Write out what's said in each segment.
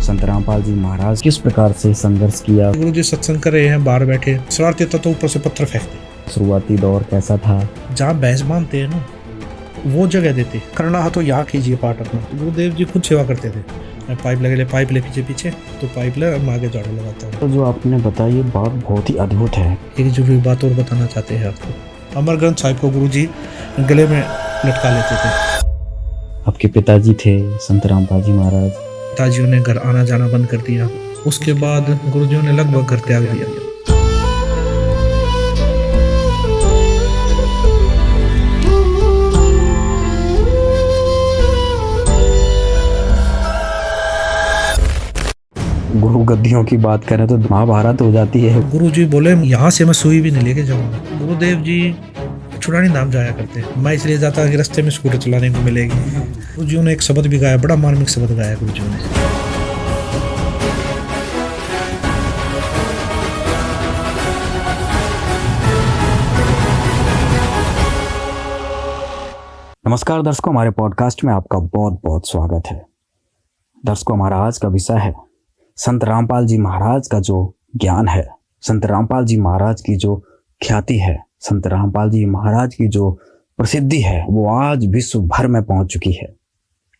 संत रामपाल जी महाराज किस प्रकार से संघर्ष किया। गुरु जी सत्संग कर रहे हैं, बाहर बैठे शरारती तत्व ऊपर से पत्थर फेंकते। शुरुआती दौर कैसा था। जहाँ भैंस बांधते हैं ना वो जगह देते, करना हो तो यहाँ कीजिए पाठ अपना। गुरुदेव जी खुद सेवा करते थे। पाइप लगे, पाइप ले पीछे पीछे तो पाइप ले, मैं आगे झाड़ू लगाता हूँ। तो जो आपने बताया ये बात बहुत ही अद्भुत है। एक जरूरी बात और बताना चाहते हैं आपको। अमर ग्रंथ साहिब को गुरु जी गले में लटका लेते थे। आपके पिताजी थे संत रामपाल जी महाराज। पिताजियों ने घर आना जाना बंद कर दिया। उसके बाद गुरुजियों ने लगभग घर त्याग दिया। गुरु गद्दियों की बात करें तो महाभारत हो जाती है। गुरु जी बोले यहाँ से मैं सुई भी नहीं लेके जाऊंगा। गुरुदेव जी छुड़ानी नाम जाया करते हैं। मैं इसलिए जाता कि रास्ते में स्कूटर चलाने को मिलेगी। गुरु जी ने एक शब्द भी गाया, बड़ा मार्मिक शब्द गाया गुरु जी ने। नमस्कार दर्शकों, हमारे पॉडकास्ट में आपका बहुत बहुत स्वागत है। दर्शकों, हमारा आज का विषय है संत रामपाल जी महाराज का जो ज्ञान है, संत रामपाल जी महाराज की जो ख्याति है, संत रामपाल जी महाराज की जो प्रसिद्धि है वो आज विश्व भर में पहुंच चुकी है।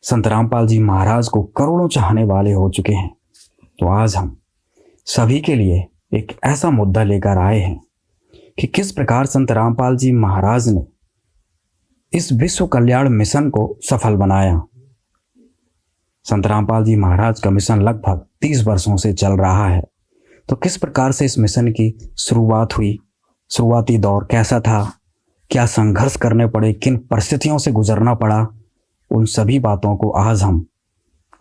संत रामपाल जी महाराज को करोड़ों चाहने वाले हो चुके हैं। तो आज हम सभी के लिए एक ऐसा मुद्दा लेकर आए हैं कि किस प्रकार संत रामपाल जी महाराज ने इस विश्व कल्याण मिशन को सफल बनाया। संत रामपाल जी महाराज का मिशन लगभग 30 वर्षों से चल रहा है। तो किस प्रकार से इस मिशन की शुरुआत हुई, शुरुआती दौर कैसा था, क्या संघर्ष करने पड़े, किन परिस्थितियों से गुजरना पड़ा, उन सभी बातों को आज हम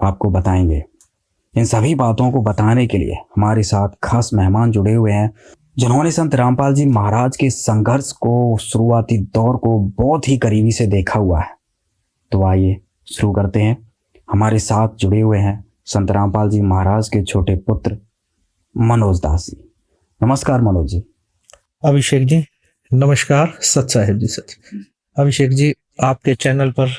आपको बताएंगे। इन सभी बातों को बताने के लिए हमारे साथ खास मेहमान जुड़े हुए हैं जिन्होंने संत रामपाल जी महाराज के संघर्ष को, शुरुआती दौर को बहुत ही करीबी से देखा हुआ है। तो आइए शुरू करते हैं। हमारे साथ जुड़े हुए हैं संत रामपाल जी महाराज के छोटे पुत्र मनोज दास जी। नमस्कार मनोज जी। अभिषेक जी नमस्कार। सत साहिब जी सच। अभिषेक जी, आपके चैनल पर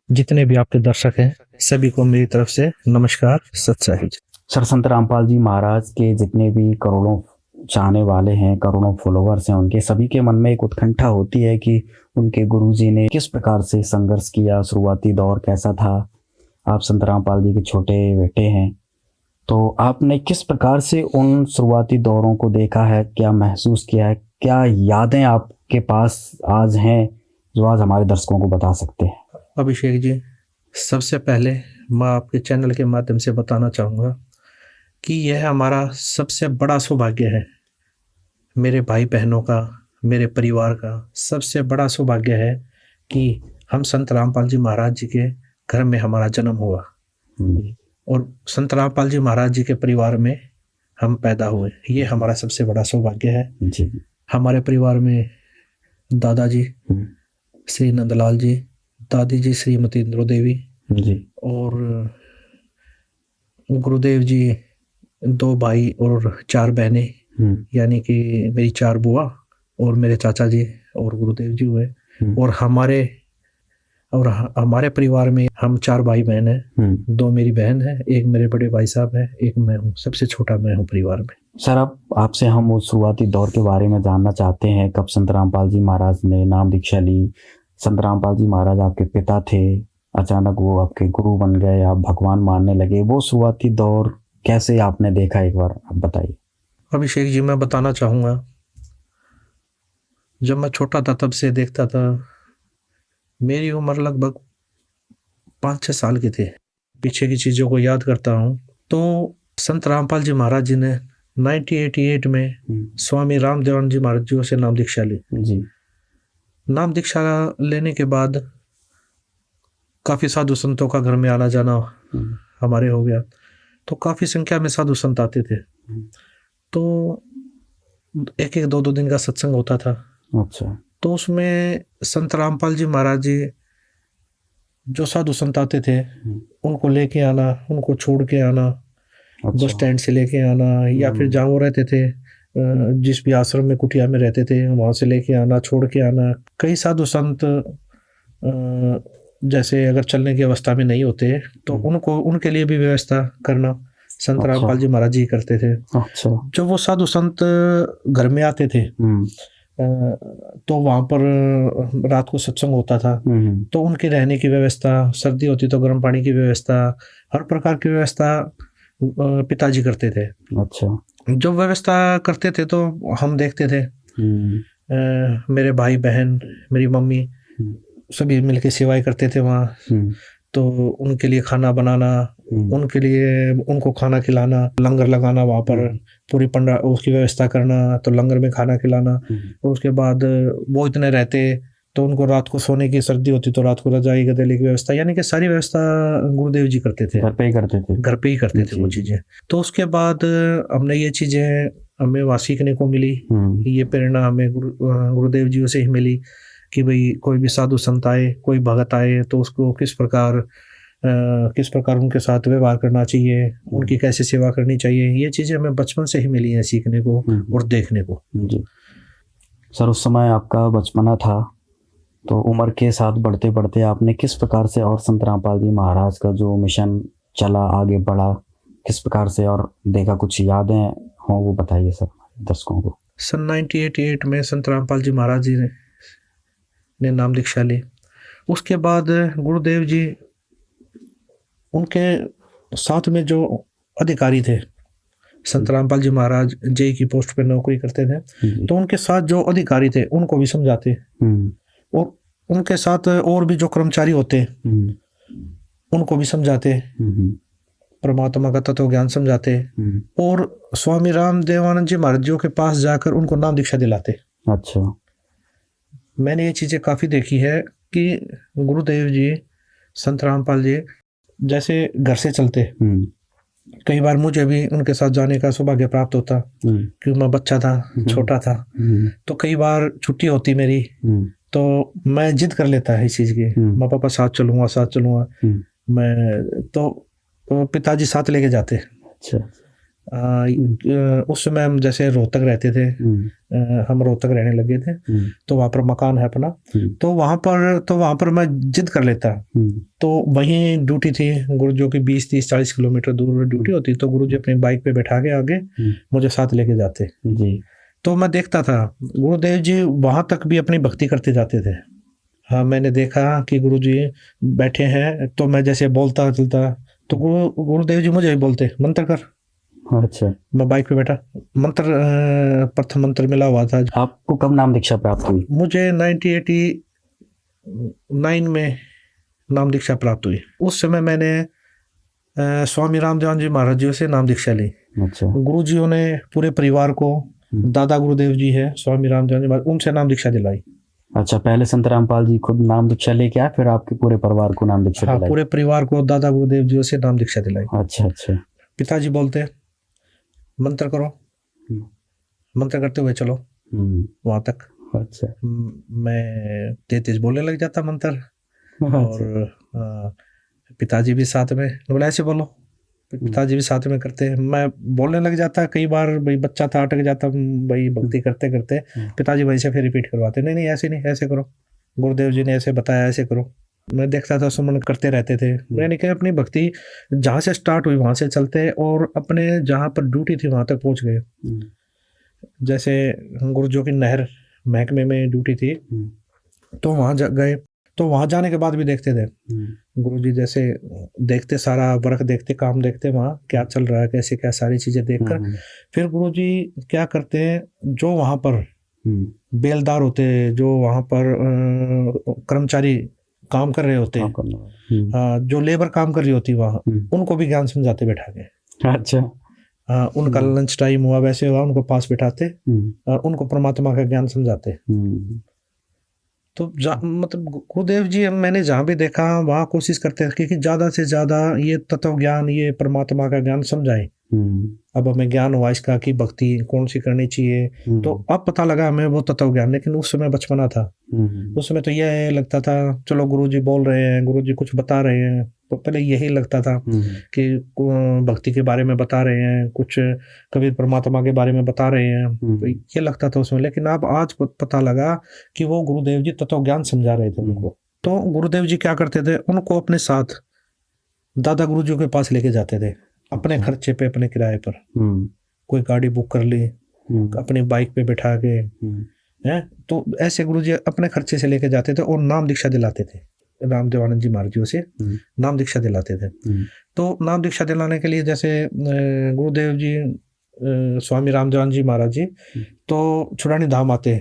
जितने भी आपके दर्शक हैं सभी को मेरी तरफ से नमस्कार, सत साहिब जी। सर, संत रामपाल जी महाराज के जितने भी करोड़ों चाहने वाले हैं, करोड़ों फॉलोवर्स हैं, उनके सभी के मन में एक उत्कंठा होती है कि उनके गुरुजी ने किस प्रकार से संघर्ष किया, शुरुआती दौर कैसा था। आप संत रामपाल जी के छोटे बेटे हैं, तो आपने किस प्रकार से उन शुरुआती दौरों को देखा है, क्या महसूस किया है, क्या यादें आपके पास आज हैं जो आज हमारे दर्शकों को बता सकते हैं। अभिषेक जी, सबसे पहले मैं आपके चैनल के माध्यम से बताना चाहूँगा कि यह हमारा सबसे बड़ा सौभाग्य है। मेरे भाई बहनों का, मेरे परिवार का सबसे बड़ा सौभाग्य है कि हम संत रामपाल जी महाराज जी के घर में हमारा जन्म हुआ और संत रामपाल जी महाराज जी के परिवार में हम पैदा हुए। ये हमारा सबसे बड़ा सौभाग्य है जी। हमारे परिवार में दादाजी श्री नंदलाल जी, दादी जी श्रीमती इंद्रो देवी जी, और गुरुदेव जी 2 भाई और 4 बहनें, यानी कि मेरी 4 बुआ और मेरे चाचा जी और गुरुदेव जी हुए। और हमारे परिवार में हम 4 भाई बहन हैं। 2 मेरी बहन है, एक मेरे बड़े भाई साहब है, एक मैं हूँ, सबसे छोटा मैं हूँ परिवार में। सर, अब आपसे हम उस शुरुआती दौर के बारे में जानना चाहते हैं। कब संत रामपाल जी महाराज ने नाम दीक्षा ली। संत रामपाल जी महाराज आपके पिता थे, अचानक वो आपके गुरु बन गए, आप भगवान मानने लगे। वो शुरुआती दौर कैसे आपने देखा, एक बार आप बताइए। अभिषेक जी, मैं बताना चाहूँगा, जब मैं छोटा था तब से देखता था। मेरी उम्र लगभग 5-6 साल की थी। पीछे की चीज़ों को याद करता हूँ तो संत रामपाल जी महाराज जी ने 1988 में स्वामी रामदेवानंद जी महाराज जी से नाम दीक्षा ली जी। नाम दीक्षा लेने के बाद काफ़ी साधु संतों का घर में आना जाना हमारे हो गया। तो काफ़ी संख्या में साधु संत आते थे। तो 1-1, 2-2 दिन का सत्संग होता था। अच्छा। तो उसमें संत रामपाल जी महाराज जी जो साधु संत आते थे उनको लेके आना, उनको छोड़ के आना, बस स्टैंड से लेके आना, या फिर जहाँ वो रहते थे, जिस भी आश्रम में कुटिया में रहते थे, वहाँ से लेके आना, छोड़ के आना। कई साधु संत जैसे अगर चलने की अवस्था में नहीं होते तो उनको, उनके लिए भी व्यवस्था करना, संत अच्छा। रामपाल जी महाराज जी करते थे। अच्छा। जब वो साधु संत घर में आते थे तो वहाँ पर रात को सत्संग होता था, तो उनके रहने की व्यवस्था, सर्दी होती तो गर्म पानी की व्यवस्था, हर प्रकार की व्यवस्था पिताजी करते थे। अच्छा। जो व्यवस्था करते थे तो हम देखते थे, मेरे भाई बहन, मेरी मम्मी सभी मिलके सेवाएं करते थे वहाँ। तो उनके लिए खाना बनाना, उनके लिए उनको खाना खिलाना, लंगर लगाना वहाँ पर, पूरी पंडा उसकी व्यवस्था करना, तो लंगर में खाना खिलाना। और उसके बाद वो इतने रहते तो उनको रात को सोने की, सर्दी होती तो रात को रजाई गदेले की व्यवस्था, यानी कि सारी व्यवस्था गुरुदेव जी करते थे, घर पे ही करते थे। घर पे ही करते थे वो चीज़ें। तो उसके बाद हमने ये चीज़ें हमें वहाँ सीखने को मिली, ये प्रेरणा हमें गुरुदेव जी से ही मिली कि भाई कोई भी साधु संत आए, कोई भगत आए तो उसको किस प्रकार उनके साथ व्यवहार करना चाहिए, उनकी कैसे सेवा करनी चाहिए। ये चीज़ें हमें बचपन से ही मिली हैं सीखने को और देखने को। जी सर, उस समय आपका बचपना था, तो उम्र के साथ बढ़ते बढ़ते आपने किस प्रकार से और संत रामपाल जी महाराज का जो मिशन चला, आगे बढ़ा, किस प्रकार से और देखा, कुछ यादें हों वो बताइए सर दर्शकों को। सन 1988 में संत रामपाल जी महाराज जी ने नाम दीक्षा ली। उसके बाद गुरुदेव जी, उनके साथ में जो अधिकारी थे, संत रामपाल जी महाराज जेई की पोस्ट पे नौकरी करते थे, तो उनके साथ जो अधिकारी थे उनको भी समझाते, और उनके साथ और भी जो कर्मचारी होते उनको भी समझाते, परमात्मा का तत्व ज्ञान समझाते, और स्वामी राम देवानंद जी महाराज जी के पास जाकर उनको नाम दीक्षा दिलाते। अच्छा। मैंने ये चीज़ें काफ़ी देखी है कि गुरुदेव जी, संत रामपाल जी जैसे घर से चलते, कई बार मुझे भी उनके साथ जाने का सौभाग्य प्राप्त होता, क्योंकि मैं बच्चा था, छोटा था। तो कई बार छुट्टी होती मेरी, तो मैं जिद कर लेता है इस चीज़ की, मैं पापा साथ चलूँगा। मैं तो पिताजी साथ लेके जाते। अच्छा। उस समय हम जैसे रोहतक रहते थे, हम रोहतक रहने लगे थे, तो वहाँ पर मकान है अपना, तो वहाँ पर मैं जिद कर लेता। तो वहीं ड्यूटी थी गुरु जो की 20-30-40 किलोमीटर दूर ड्यूटी होती, तो गुरु जी अपनी बाइक पे बैठा के आगे मुझे साथ लेके जाते जी। तो मैं देखता था गुरुदेव जी वहाँ तक भी अपनी भक्ति करते जाते थे। हाँ, मैंने देखा कि गुरु जी बैठे हैं, तो मैं जैसे बोलता चलता, तो गुरुदेव जी मुझे भी बोलते, मंत्र कर। अच्छा। मैं बाइक पे बैठा, मंत्र प्रथम मंत्र मिला हुआ था। आपको कब नाम दीक्षा प्राप्त हुई? मुझे 1989 में नाम दीक्षा प्राप्त हुई। उस समय मैंने स्वामी रामदेव जी महाराज जी से नाम दीक्षा ली। अच्छा। गुरु जियों ने पूरे परिवार को, दादा गुरुदेव जी है स्वामी रामदेव जी महाराज, उनसे नाम दीक्षा दिलाई। अच्छा, पहले संत रामपाल जी खुद नाम दीक्षा लेके आए, फिर आपके पूरे परिवार को नाम दीक्षा दिलाई? हाँ, पूरे परिवार को दादा गुरुदेव जी से नाम दीक्षा दिलाई। अच्छा अच्छा। पिताजी बोलते मंत्र करो, मंत्र करते हुए चलो वहां तक। अच्छा। मैं तेज बोलने लग जाता मंत्र। अच्छा। और पिताजी भी साथ में, बोला ऐसे बोलो, पिताजी भी साथ में करते, मैं बोलने लग जाता। कई बार भाई बच्चा था, अटक जाता भाई भक्ति करते करते, पिताजी वहीं से फिर रिपीट करवाते, नहीं ऐसे नहीं, ऐसे करो, गुरुदेव जी ने ऐसे बताया, ऐसे करो। मैं देखता था, सुमन करते रहते थे। मैंने कहा अपनी भक्ति जहाँ से स्टार्ट हुई वहाँ से चलते, और अपने जहाँ पर ड्यूटी थी वहाँ तक पहुँच गए। जैसे गुरुजो की नहर महकमे में ड्यूटी थी, तो वहाँ गए, तो वहाँ जाने के बाद भी देखते थे गुरुजी, जैसे देखते, सारा वर्क देखते, काम देखते, वहाँ क्या चल रहा है, कैसे क्या, सारी चीज़ें देखकर फिर गुरुजी क्या करते हैं, जो वहाँ पर बेलदार होते, जो वहाँ पर कर्मचारी काम कर रहे होते, जो लेबर काम कर रही होती वहाँ, उनको भी ज्ञान समझाते बैठा के। अच्छा। उनका लंच टाइम हुआ, वैसे हुआ, उनको पास बैठाते और उनको परमात्मा का ज्ञान समझाते। तो मतलब गुरुदेव जी मैंने जहाँ भी देखा वहाँ कोशिश करते हैं कि ज़्यादा से ज़्यादा ये तत्व ज्ञान, ये परमात्मा का ज्ञान समझाएं। अब हमें ज्ञान हुआ इसका कि भक्ति कौन सी करनी चाहिए, तो अब पता लगा हमें वो तत्व ज्ञान। लेकिन उस समय बचपना था, उस समय तो यह लगता था चलो गुरुजी बोल रहे हैं, गुरुजी कुछ बता रहे हैं, तो पहले यही लगता था कि भक्ति के बारे में बता रहे हैं, कुछ कभी परमात्मा के बारे में बता रहे हैं, तो ये लगता था उसमें। लेकिन अब आज पता लगा कि वो गुरुदेव जी तत्व ज्ञान समझा रहे थे उनको। तो गुरुदेव जी क्या करते थे, उनको अपने साथ दादा गुरुजी के पास लेके जाते थे। अपने अच्छा। खर्चे पे, अपने किराए पर। हम्म कोई गाड़ी बुक कर ली, हम्म अपनी बाइक पे बैठा के, हम्म हैं, तो ऐसे गुरुजी अपने खर्चे से लेके जाते थे और नाम दीक्षा दिलाते थे। राम देवानंद जी महाराज जी से हम्म नाम दीक्षा दिलाते थे। हम्म तो नाम दीक्षा दिलाने के लिए जैसे गुरुदेव जी, स्वामी रामदेवानंद जी महाराज जी तो छुड़ानी धाम आते।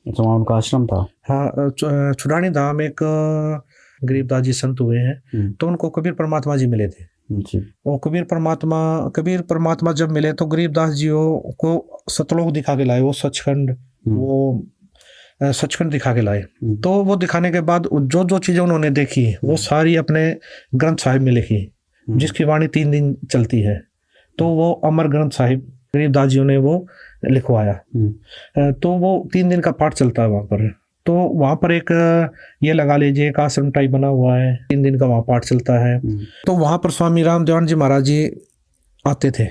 अच्छा, वहाँ उनका आश्रम था। हाँ, छुड़ानी धाम एक गरीबदास जी संत हुए हैं, तो उनको कबीर परमात्मा जी मिले थे। जी। वो कबीर परमात्मा जब मिले तो गरीबदास जी को सतलोक दिखा के लाए, वो सचखंड, वो सचखंड दिखा के लाए। तो वो दिखाने के बाद जो जो चीजें उन्होंने देखी वो सारी अपने ग्रंथ साहिब में लिखी, जिसकी वाणी 3 दिन चलती है। तो वो अमर ग्रंथ साहिब गरीबदास जी ने वो लिखवाया। तो वो 3 दिन का पाठ चलता है वहाँ पर। तो वहाँ पर एक ये लगा लीजिए एक आश्रम टाइप बना हुआ है, 3 दिन का वहाँ पाठ चलता है। तो वहाँ पर स्वामी रामदेवानंद जी महाराज जी आते थे।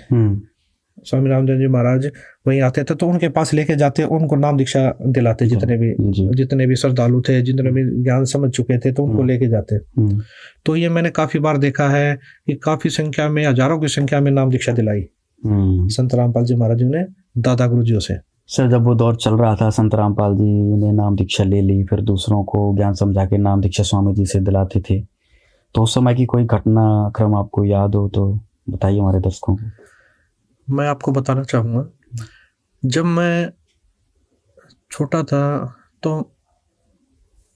स्वामी रामदेव जी महाराज वहीं आते थे, तो उनके पास लेके जाते, उनको नाम दीक्षा दिलाते। जितने भी श्रद्धालु थे, जितने भी ज्ञान समझ चुके थे, तो उनको लेके जाते। तो ये मैंने काफी बार देखा है कि काफी संख्या में, हजारों की संख्या में नाम दीक्षा दिलाई संत रामपाल जी महाराज जी ने दादा गुरुजियों से। सर, जब वो दौर चल रहा था, संत रामपाल जी ने नाम दीक्षा ले ली, फिर दूसरों को ज्ञान समझा के नाम दीक्षा स्वामी जी से दिलाते थे, तो उस समय की कोई घटना क्रम आपको याद हो तो बताइए हमारे दर्शकों को। मैं आपको बताना चाहूँगा, जब मैं छोटा था तो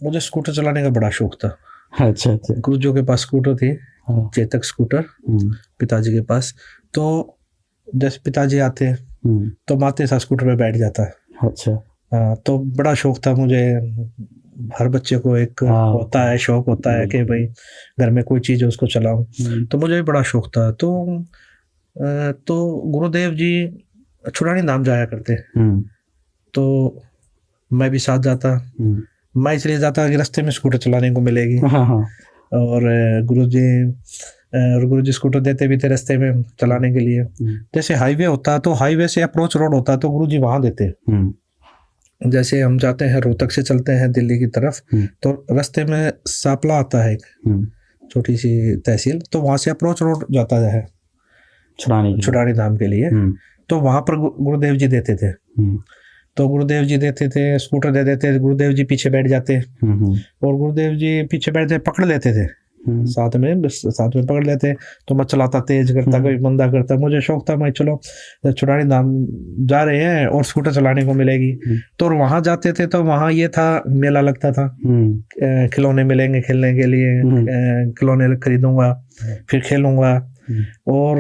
मुझे स्कूटर चलाने का बड़ा शौक था। अच्छा अच्छा। गुरुजियों के पास स्कूटर थी, हाँ। चेतक स्कूटर, पिताजी के पास। तो जैसे पिताजी आते तो माते साथ स्कूटर पे बैठ जाता। अच्छा। तो बड़ा शौक था मुझे। हर बच्चे को एक होता है, शौक होता है कि भाई घर में कोई चीज़ है उसको चलाऊं। तो मुझे भी बड़ा शौक था। तो गुरुदेव जी छुड़ानी धाम जाया करते, तो मैं भी साथ जाता। मैं इसलिए जाता कि रास्ते में स्कूटर चलाने को मिलेगी। और गुरुजी स्कूटर देते भी थे रास्ते में चलाने के लिए। जैसे हाईवे होता तो हाईवे से अप्रोच रोड होता तो गुरुजी वहां देते। जैसे हम जाते हैं, रोहतक से चलते हैं दिल्ली की तरफ, तो रास्ते में सापला आता है, एक छोटी सी तहसील, तो वहां से अप्रोच रोड जाता है छुड़ानी धाम के लिए। तो वहां पर गुरुदेव जी देते थे। तो गुरुदेव जी देते थे, स्कूटर दे देते, गुरुदेव जी पीछे बैठ जाते, और गुरुदेव जी पीछे बैठते पकड़ लेते थे, साथ में पकड़ लेते। तो मैं चलाता, तेज करता, कोई मंदा करता। मुझे शौक था, मैं चलो छुड़ानी धाम जा रहे हैं और स्कूटर चलाने को मिलेगी। तो वहां जाते थे तो वहां ये था, मेला लगता था, खिलौने मिलेंगे खेलने के लिए, खिलौने खरीदूंगा, फिर खेलूंगा। और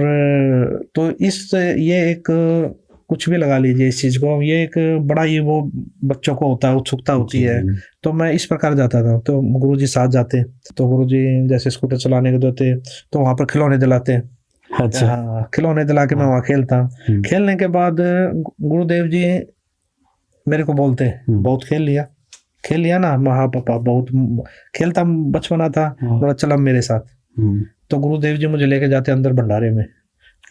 तो ये एक कुछ भी लगा लीजिए इस चीज को, ये एक बड़ा ही वो बच्चों को होता है, उत्सुकता होती है। तो मैं इस प्रकार जाता था। तो गुरुजी साथ जाते, तो गुरुजी जैसे स्कूटर चलाने को देते तो वहां पर खिलौने दिलाते। अच्छा। हाँ, खिलौने दिला के मैं वहां खेलता। खेलने के बाद गुरुदेव जी मेरे को बोलते, बहुत खेल लिया ना। हाँ पापा, बहुत खेलता, बचपना था, बोला चल अब मेरे साथ। तो गुरुदेव जी मुझे लेके जाते अंदर भंडारे में।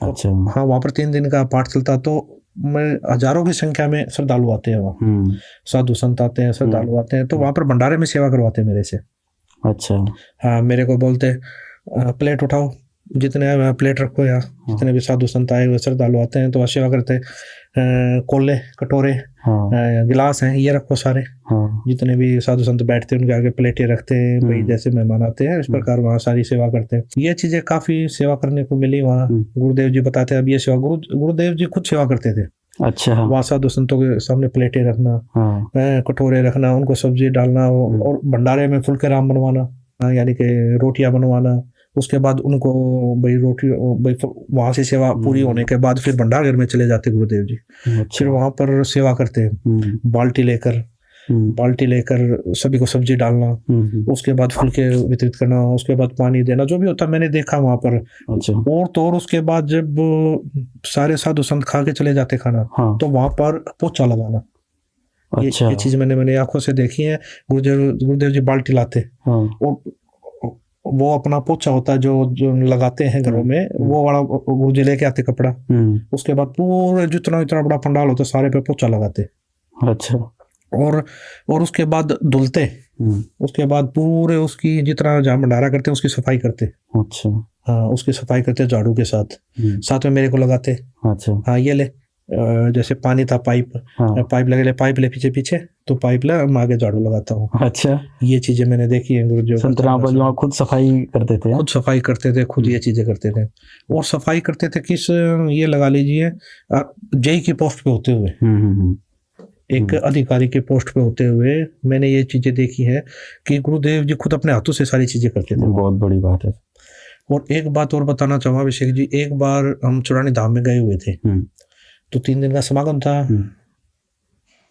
अच्छा। हाँ, वहां पर 3 दिन का पाठ चलता। तो मैं हजारों की संख्या में श्रद्धालु आते हैं वहाँ, साधु संत आते हैं, श्रद्धालु आते हैं। तो वहां पर भंडारे में सेवा करवाते मेरे से। अच्छा। हाँ, मेरे को बोलते प्लेट उठाओ, जितने प्लेट रखो, यहाँ जितने भी साधु संत आए हुए श्रद्धालु आते हैं तो सेवा करते। कोले, कटोरे, गिलास हैं, ये रखो सारे। जितने भी साधु संत बैठते हैं उनके आगे प्लेटें रखते हैं, भाई जैसे मेहमान आते हैं इस प्रकार वहाँ सारी सेवा करते हैं। ये चीजें काफी सेवा करने को मिली वहाँ। गुरुदेव जी बताते हैं अब ये सेवा, गुरुदेव जी खुद सेवा करते थे। अच्छा। वहाँ साधु संतों के सामने प्लेटें रखना, कटोरे रखना, उनको सब्जी डालना, और भंडारे में फुलके राम बनवाना, यानी कि रोटियां बनवाना। उसके बाद उनको भाई वहां से सेवा पूरी होने के बाद फिर भंडारघर में चले जाते गुरुदेव जी। अच्छा। फिर वहां पर सेवा करते हैं, बाल्टी लेकर सभी को सब्जी डालना, उसके बाद फुलके वितरित करना, उसके बाद पानी देना, जो भी होता मैंने देखा वहां पर। अच्छा। और उसके बाद जब सारे साधु संत खा के चले जाते खाना, तो वहां पर पोछा लगाना। अच्छा। ये चीज मैंने आंखों से देखी है। गुरुदेव जी बाल्टी लाते, और वो अपना पोछा होता है जो लगाते हैं घरों में, वो वाला गुरुजी लेके आते कपड़ा। उसके बाद पूरे जितना बड़ा पंडाल होता सारे पे पोछा लगाते। अच्छा। और उसके बाद धुलते। उसके बाद पूरे उसकी जितना जहाँ भंडारा करते हैं उसकी सफाई करते। अच्छा। हाँ, उसकी सफाई करते झाड़ू के साथ, साथ में मेरे को लगाते। अच्छा। हाँ ये ले, जैसे पानी था पाइप, हाँ। पाइप लगे ले, पाइप ले पीछे पीछे, तो पाइप ले मैं आगे झाड़ू लगाता हूँ। अच्छा। ये चीजें मैंने देखी है गुरुजी। संत रामपाल जी वहाँ खुद सफाई करते थे? खुद सफाई करते थे, खुद ये चीजें करते थे। और सफाई करते थे किस, ये लगा लीजिए जेई की पोस्ट पे होते हुए, एक अधिकारी के पोस्ट पे होते हुए मैंने ये चीजें देखी है कि गुरुदेव जी खुद अपने हाथों से सारी चीजें करते थे। बहुत बड़ी बात है। और एक बात और बताना चाहूंगा अभिषेक जी, एक बार हम चुरानी धाम में गए हुए थे, तो 3 दिन का समागम था,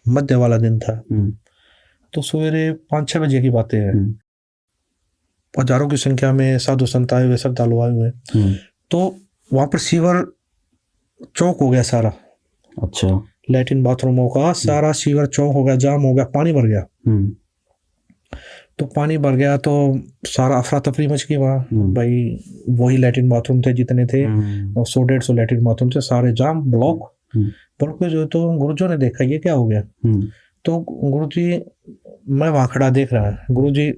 मध्य वाला दिन था, तो सवेरे 5-6 बजे की बातें हैं, हजारों की संख्या में साधु संत आए हुए, श्रद्धालु आए हुए, तो वहां पर सीवर चौक हो गया सारा। अच्छा। लैट्रिन बाथरूमों का सारा सीवर चौक हो गया, जाम हो गया, पानी भर गया। तो पानी भर गया तो सारा अफरा तफरी मच गई वहाँ। भाई वही लैट्रिन बाथरूम थे जितने थे, 100-150 लैट्रिन बाथरूम थे, सारे जाम, ब्लॉक में जो। तो गुरुजी ने देखा ये क्या हो गया, तो गुरुजी, मैं वहाँ खड़ा देख रहा है, गुरुजी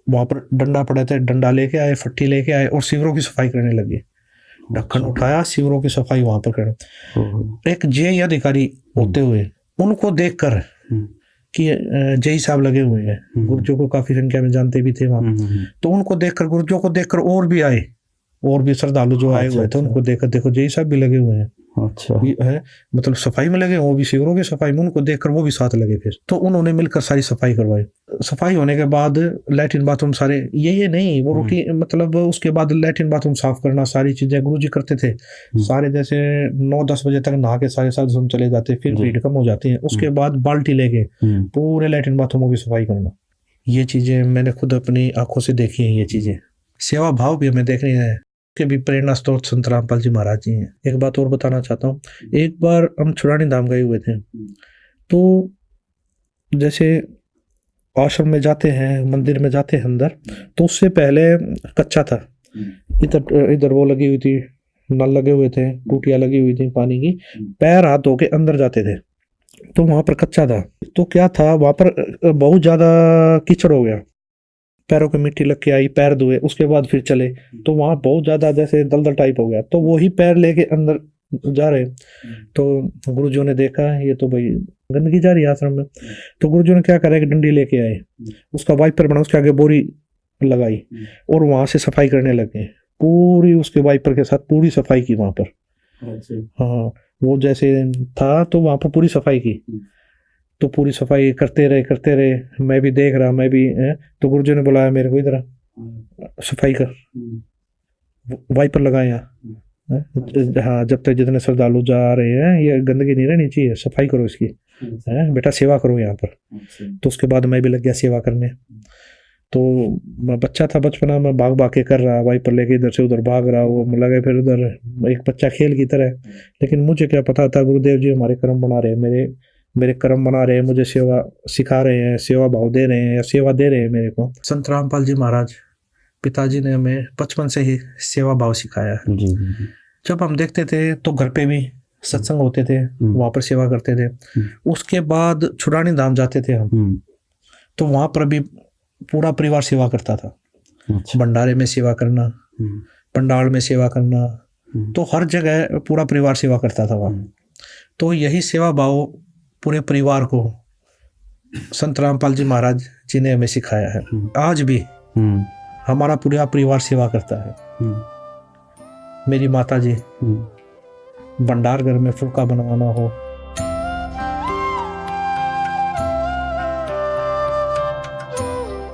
वहाँ पर डंडा पड़े थे, डंडा लेके आए, फट्टी लेके आए और सीवरों की सफाई करने लगे। ढक्कन उठाया, सीवरों की सफाई वहां पर करना। एक जेई अधिकारी होते हुए उनको देखकर कि जेई साहब लगे हुए हैं, गुरुजों को काफी संख्या में जानते भी थे वहां, तो उनको देखकर, गुरुजों को देखकर और भी आए, और भी श्रद्धालु जो आए हुए थे उनको देखकर, देखो जेई साहब भी लगे हुए हैं। अच्छा। है मतलब सफाई में लगे, वो भी शिविरों की सफाई में, उनको देखकर वो भी साथ लगे। फिर तो उन्होंने मिलकर सारी सफाई करवाई। सफाई होने के बाद लैट्रिन बाथरूम सारे, ये नहीं वो रुकी, मतलब उसके बाद लैट्रिन बाथरूम साफ करना, सारी चीजें गुरुजी करते थे सारे। जैसे 9-10 बजे तक नहा के सारे साधु चले जाते, फिर भीड़ कम हो जाती है, उसके बाद बाल्टी लेके पूरे लैट्रिन बाथरूमों की सफाई करना। ये चीजें मैंने खुद अपनी आंखों से देखी है। ये चीजें सेवा भाव भी हमें देखनी है, के भी प्रेरणा स्रोत संत रामपाल जी महाराज जी हैं। एक बात और बताना चाहता हूँ, एक बार हम छुड़ानी धाम गए हुए थे, तो जैसे आश्रम में जाते हैं, मंदिर में जाते हैं अंदर, तो उससे पहले कच्चा था। इधर वो लगी हुई थी, नल लगे हुए थे, टूटियां लगी हुई थी पानी की, पैर हाथ धो के अंदर जाते थे, तो वहां पर कच्चा था। तो क्या था, वहां पर बहुत ज्यादा कीचड़ हो गया, पैरों पे मिट्टी लग के आई, पैर धोए, उसके बाद फिर चले, तो वहां बहुत ज्यादा जैसे दलदल टाइप हो गया, तो वही पैर लेके अंदर जा रहे, तो गुरुजी ने देखा ये तो भाई गंदगी जा रही है आश्रम में। तो गुरुजी ने क्या करा, एक डंडी लेके आए, उसका वाइपर बना, उसके आगे बोरी लगाई और वहां से सफाई करने लगे, पूरी उसके वाइपर के साथ पूरी सफाई की वहां पर। हाँ, वो जैसे था तो वहां पर पूरी सफाई की, तो पूरी सफाई करते रहे, मैं भी देख रहा, मैं भी तो गुरुजी ने बुलाया मेरे को, इधर सफाई कर, वाइपर लगाया। हाँ, जब तक जितने श्रद्धालु जा रहे हैं, ये गंदगी नहीं रहनी चाहिए, सफाई करो इसकी, बेटा सेवा करो यहाँ पर। तो उसके बाद मैं भी लग गया सेवा करने। तो मैं बच्चा था, बचपना में भाग के कर रहा, वाइपर लेके इधर से उधर भाग रहा, वो लगे फिर उधर एक बच्चा खेल की तरह। लेकिन मुझे क्या पता था, गुरुदेव जी हमारे कर्म बना रहे हैं, मेरे कर्म बना रहे हैं, मुझे सेवा सिखा रहे हैं, सेवा भाव दे रहे हैं, या सेवा दे रहे हैं मेरे को। संत रामपाल जी महाराज पिताजी ने हमें बचपन से ही सेवा भाव सिखाया है। जब हम देखते थे तो घर पे भी सत्संग होते थे, वहां पर सेवा करते थे। उसके बाद छुड़ानी धाम जाते थे हम, तो वहां पर भी पूरा परिवार सेवा करता था। भंडारे में सेवा करना, पंडाल में सेवा करना, तो हर जगह पूरा परिवार सेवा करता था वहां। तो यही सेवा भाव पूरे परिवार को संत रामपाल जी महाराज जी ने हमें सिखाया है। आज भी हमारा पूरा परिवार सेवा करता है। मेरी माता जी भंडार घर में फुल्का बनवाना हो,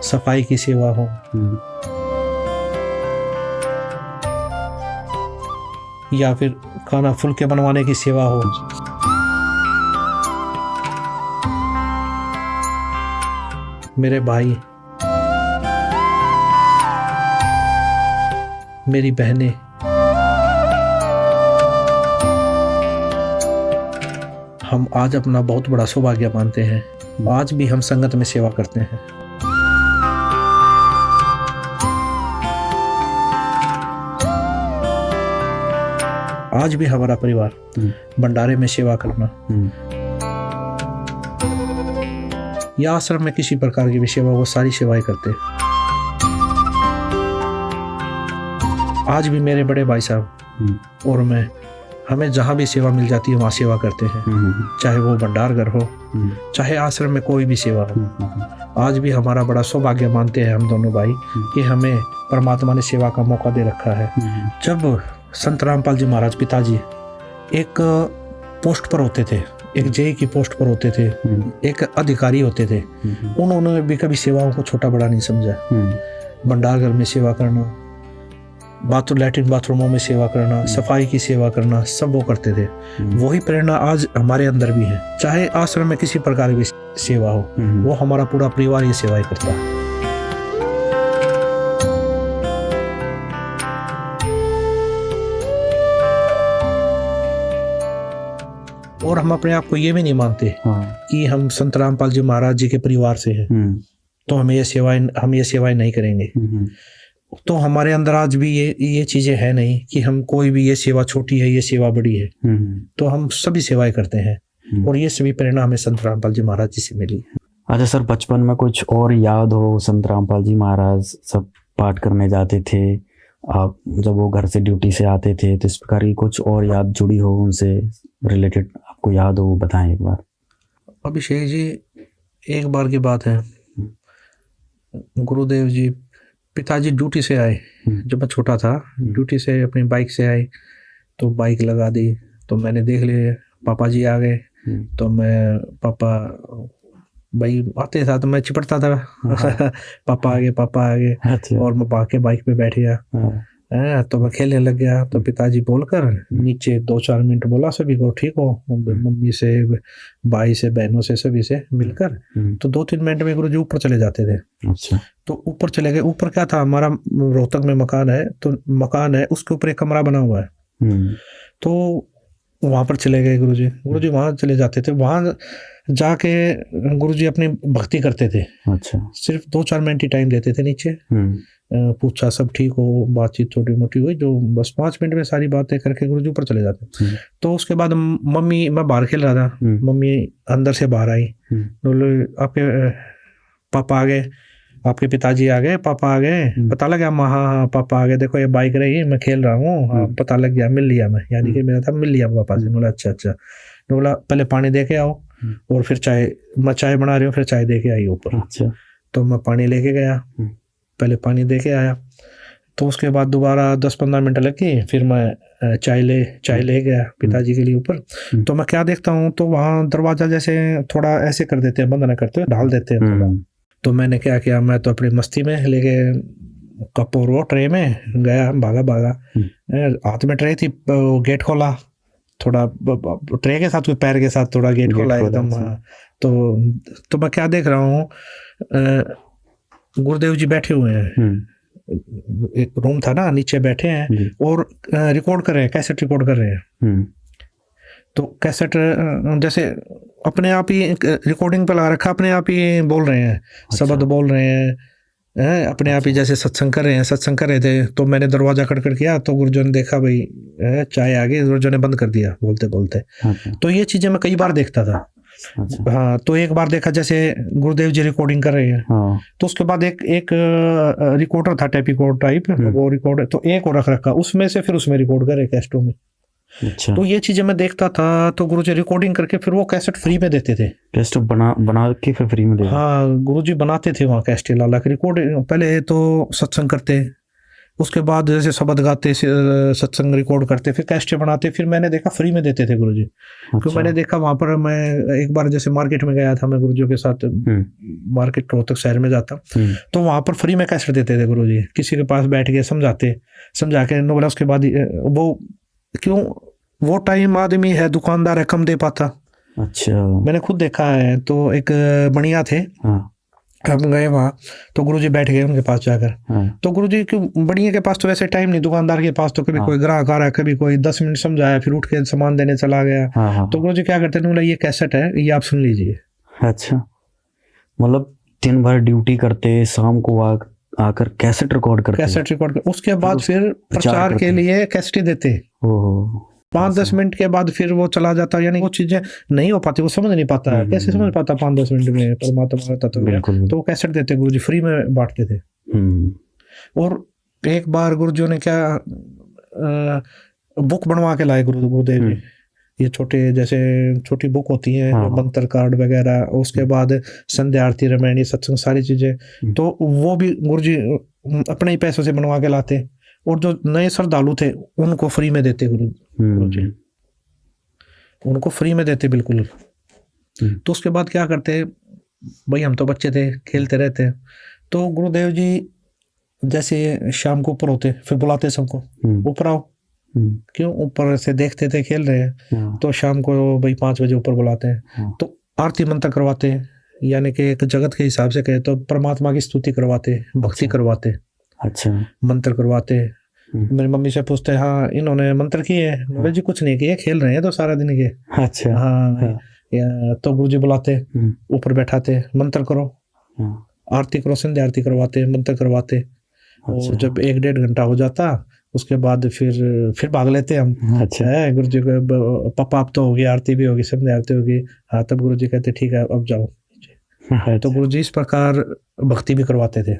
सफाई की सेवा हो, या फिर खाना फुल्के बनवाने की सेवा हो, मेरे भाई, मेरी बहनें, हम आज अपना बहुत बड़ा सौभाग्य मानते हैं। आज भी हम संगत में सेवा करते हैं। आज भी हमारा परिवार भंडारे में सेवा करना या आश्रम में किसी प्रकार की भी सेवा, वो सारी सेवाएं करते हैं। आज भी मेरे बड़े भाई साहब और मैं, हमें जहाँ भी सेवा मिल जाती है वहाँ सेवा करते हैं, चाहे वो भंडार घर हो, चाहे आश्रम में कोई भी सेवा हो। आज भी हमारा बड़ा सौभाग्य मानते हैं हम दोनों भाई कि हमें परमात्मा ने सेवा का मौका दे रखा है। जब संत रामपाल जी महाराज पिताजी एक पोस्ट पर होते थे, एक जेई की पोस्ट पर होते थे, एक अधिकारी होते थे, उन्होंने भी कभी सेवाओं को छोटा बड़ा नहीं समझा। भंडार घर में सेवा करना, लैट्रिन बाथरूमों में सेवा करना, सफाई की सेवा करना, सब वो करते थे। वही प्रेरणा आज हमारे अंदर भी है। चाहे आश्रम में किसी प्रकार की सेवा हो, वो हमारा पूरा परिवार ये सेवाएं करता है। और हम अपने आप को ये भी नहीं मानते कि हम संत रामपाल जी महाराज जी के परिवार से हैं, तो हम ये सेवाएं नहीं करेंगे। तो हमारे अंदर आज भी ये चीजें है नहीं कि हम कोई भी ये सेवा छोटी है, ये सेवा बड़ी है। तो हम सभी सेवाएं करते हैं और ये सभी प्रेरणा हमें संत रामपाल जी महाराज जी से मिली। अच्छा सर, बचपन में कुछ और याद हो? संत रामपाल जी महाराज सब पाठ करने जाते थे, आप जब वो घर से ड्यूटी से आते थे, तो इस प्रकार की कुछ और याद जुड़ी हो उनसे रिलेटेड, आपको याद हो वो बताएं एक बार। अभिषेक जी, एक बार की बात है, गुरुदेव जी पिताजी ड्यूटी से आए, जब मैं छोटा था, ड्यूटी से अपनी बाइक से आए, तो बाइक लगा दी, तो मैंने देख लिया पापा जी आ गए, तो मैं पापा भाई आते था तो मैं चिपटता था पापा आ गए, पापा आ गए। अच्छा। और मैं भाग बाइक पे बैठ गया, तो मैं खेलने लग गया। तो पिताजी बोलकर नीचे 2-4 मिनट बोला सभी को, ठीक हो, मम्मी से, भाई से, बहनों से, सभी से मिलकर। तो 2-3 मिनट में गुरुजी ऊपर चले जाते थे। अच्छा। तो ऊपर चले गए। ऊपर क्या था, हमारा रोहतक में मकान है, तो मकान है उसके ऊपर एक कमरा बना हुआ है, तो वहां पर चले गए गुरुजी वहां चले जाते थे। वहां जाके गुरुजी अपनी भक्ति करते थे। अच्छा। सिर्फ 2-4 मिनट ही टाइम देते थे नीचे, पूछा सब ठीक हो, बातचीत छोटी मोटी हुई, जो बस 5 मिनट में सारी बातें करके गुरुजी ऊपर चले जाते। तो उसके बाद मम्मी, मैं बाहर खेल रहा था, मम्मी अंदर से बाहर आई, बोले आपके पापा आ गए, आपके पिताजी आ गए, पापा आ गए। पता लगा? हाँ पापा आ गए, देखो ये बाइक रही, मैं खेल रहा हूँ, हाँ पता लग गया, मिल लिया मैं, यानी कि मेरा था मिल लिया पापा से। बोला अच्छा। बोला पहले पानी दे के आओ और फिर चाय, मैं चाय बना रही हूँ, फिर चाय दे के आई ऊपर। अच्छा। तो मैं पानी लेके गया, पहले पानी दे के आया, तो उसके बाद दोबारा 10-15 मिनट लगे, फिर मैं चाय ले गया पिताजी के लिए ऊपर। तो मैं क्या देखता हूँ, तो वहाँ दरवाजा जैसे थोड़ा ऐसे कर देते हैं, बंद ना करते हुए ढाल देते हैं थोड़ा। तो मैंने क्या किया, मैं तो अपनी मस्ती में लेके कप और वो ट्रे में गया, भागा, हाथ में ट्रे थी, गेट खोला, थोड़ा ट्रे के साथ, कोई पैर के साथ थोड़ा गेट खोला एकदम। तो मैं क्या देख रहा हूँ, गुरुदेव जी बैठे हुए हैं, एक रूम था ना, नीचे बैठे हैं और रिकॉर्ड कर रहे हैं, कैसेट रिकॉर्ड कर रहे हैं। तो कैसेट जैसे अपने आप ही रिकॉर्डिंग पे लगा रखा, अपने आप ही बोल रहे हैं, शब्द बोल रहे हैं, अपने आप ही जैसे सत्संग कर रहे थे। तो मैंने दरवाजा खटखट किया, तो गुरुजन ने देखा भाई चाय आ गई, गुरुजन ने बंद कर दिया बोलते बोलते। तो ये चीजें मैं कई बार देखता था। हाँ, तो एक बार देखा जैसे गुरुदेव जी रिकॉर्डिंग कर रहे हैं, तो उसके बाद एक रिकॉर्डर था, टेप रिकॉर्ड टाइप, वो रिकॉर्ड, तो एक और रख रखा, उसमें से फिर उसमें रिकॉर्ड करे कैसेटों में। अच्छा। तो ये चीजें मैं देखता था। तो गुरुजी रिकॉर्डिंग करके फिर वो कैसेट फ्री में देते थे, कैसेट बना के फिर फ्री में देते। हाँ, गुरुजी बनाते थे वहाँ कैसेट लाला के रिकॉर्ड। पहले तो सत्संग करते, उसके बाद जैसे शब्द गाते, सत्संग रिकॉर्ड करते, फिर कैसेट बनाते, फिर मैंने देखा फ्री में देते थे गुरुजी। क्योंकि मैंने देखा वहाँ पर, मैं एक बार जैसे मार्केट में गया था, मैं गुरुजी के साथ मार्केट रोहतक शहर में जाता, तो वहाँ पर फ्री में कैसेट देते थे गुरुजी, किसी के पास बैठ के समझा के बोला। उसके बाद वो क्यों, वो टाइम आदमी है, दुकानदार है, कम दे पाता। अच्छा। मैंने खुद देखा है। तो एक बढ़िया थे, हम गए वहाँ, तो गुरुजी बैठ गए उनके पास जाकर। तो गुरुजी क्यों, बढ़िया के पास तो वैसे टाइम नहीं, दुकानदार के पास तो कभी कोई ग्राहक आ रहा है, कभी कोई 10 मिनट समझाया, फिर उठ के सामान देने चला गया। तो गुरुजी क्या करते थे, बोला ये कैसेट है, ये आप सुन लीजिए। अच्छा। मतलब दिन भर ड्यूटी करते, शाम को आकर कैसेट रिकॉर्ड करते, उसके बाद फिर प्रचार के लिए कैसेट देते। 5-10 मिनट के बाद फिर वो चला जाता, यानी वो चीजें नहीं हो पाती, वो समझ नहीं पाता है, कैसे समझ पाता 5-10 मिनट में परमात्मा का तत्व। तो वो कैसेट देते, गुरुजी फ्री में बांटते थे। और एक बार गुरुजी ने क्या बुक बनवा के लाए गुरुदेव जी। ये छोटे जैसे छोटी बुक होती है, हाँ। मंत्र कार्ड वगैरह, उसके बाद संध्या आरती रामायण ये सत्संग सारी चीजें, तो वो भी गुरुजी अपने ही पैसों से बनवा के लाते, और जो नए श्रद्धालु थे उनको फ्री में देते गुरुजी, उनको फ्री में देते बिल्कुल। तो उसके बाद क्या करते भाई, हम तो बच्चे थे खेलते रहते, तो गुरुदेव जी जैसे शाम को ऊपर होते फिर बुलाते सबको, ऊपर आओ। क्यों? ऊपर से देखते थे खेल रहे हैं, तो शाम को भाई 5 बजे ऊपर बुलाते हैं, तो आरती मंत्र करवाते हैं, यानी कि एक जगत के हिसाब से कहे तो परमात्मा की स्तुति करवाते, भक्ति करवाते, अच्छा, मंत्र करवाते। मेरी मम्मी से पूछते हैं, हाँ इन्होंने मंत्र किए? बोले जी कुछ नहीं किए, खेल रहे हैं तो सारा दिन के। अच्छा, हाँ। तो गुरुजी बुलाते, ऊपर बैठाते, मंत्र करो, आरती करो, संध्या आरती करवाते, मंत्र करवाते। और जब 1-1.5 घंटा हो जाता, उसके बाद फिर भाग लेते हम। अच्छा है, गुरुजी को पापा अब तो होगी आरती भी होगी, संध्या आरती होगी। हाँ, तब गुरुजी कहते ठीक है अब जाओ। तो गुरुजी इस प्रकार भक्ति भी करवाते थे।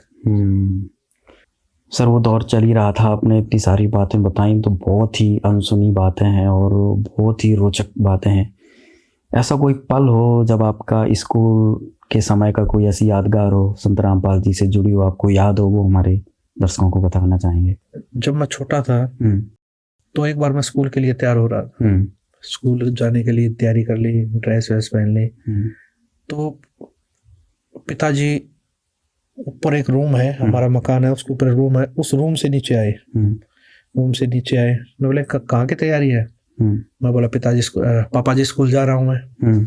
सर वो दौर चल ही रहा था, आपने इतनी सारी बातें बताई तो बहुत ही अनसुनी बातें हैं और बहुत ही रोचक बातें हैं। ऐसा कोई पल हो जब आपका स्कूल के समय का कोई ऐसी यादगार हो, संत रामपाल जी से जुड़ी हो, आपको याद हो, वो हमारे दर्शकों को बताना चाहेंगे? जब मैं छोटा था तो एक बार मैं स्कूल के लिए तैयार हो रहा था, स्कूल जाने के लिए तैयारी कर ली, ड्रेस वैस पहन ली। तो पिताजी ऊपर एक रूम है, हमारा मकान है, उसके ऊपर रूम है, उस रूम से नीचे आए, मैं बोले कहाँ की तैयारी है? मैं बोला पिताजी पापा जी स्कूल जा रहा हूँ मैं।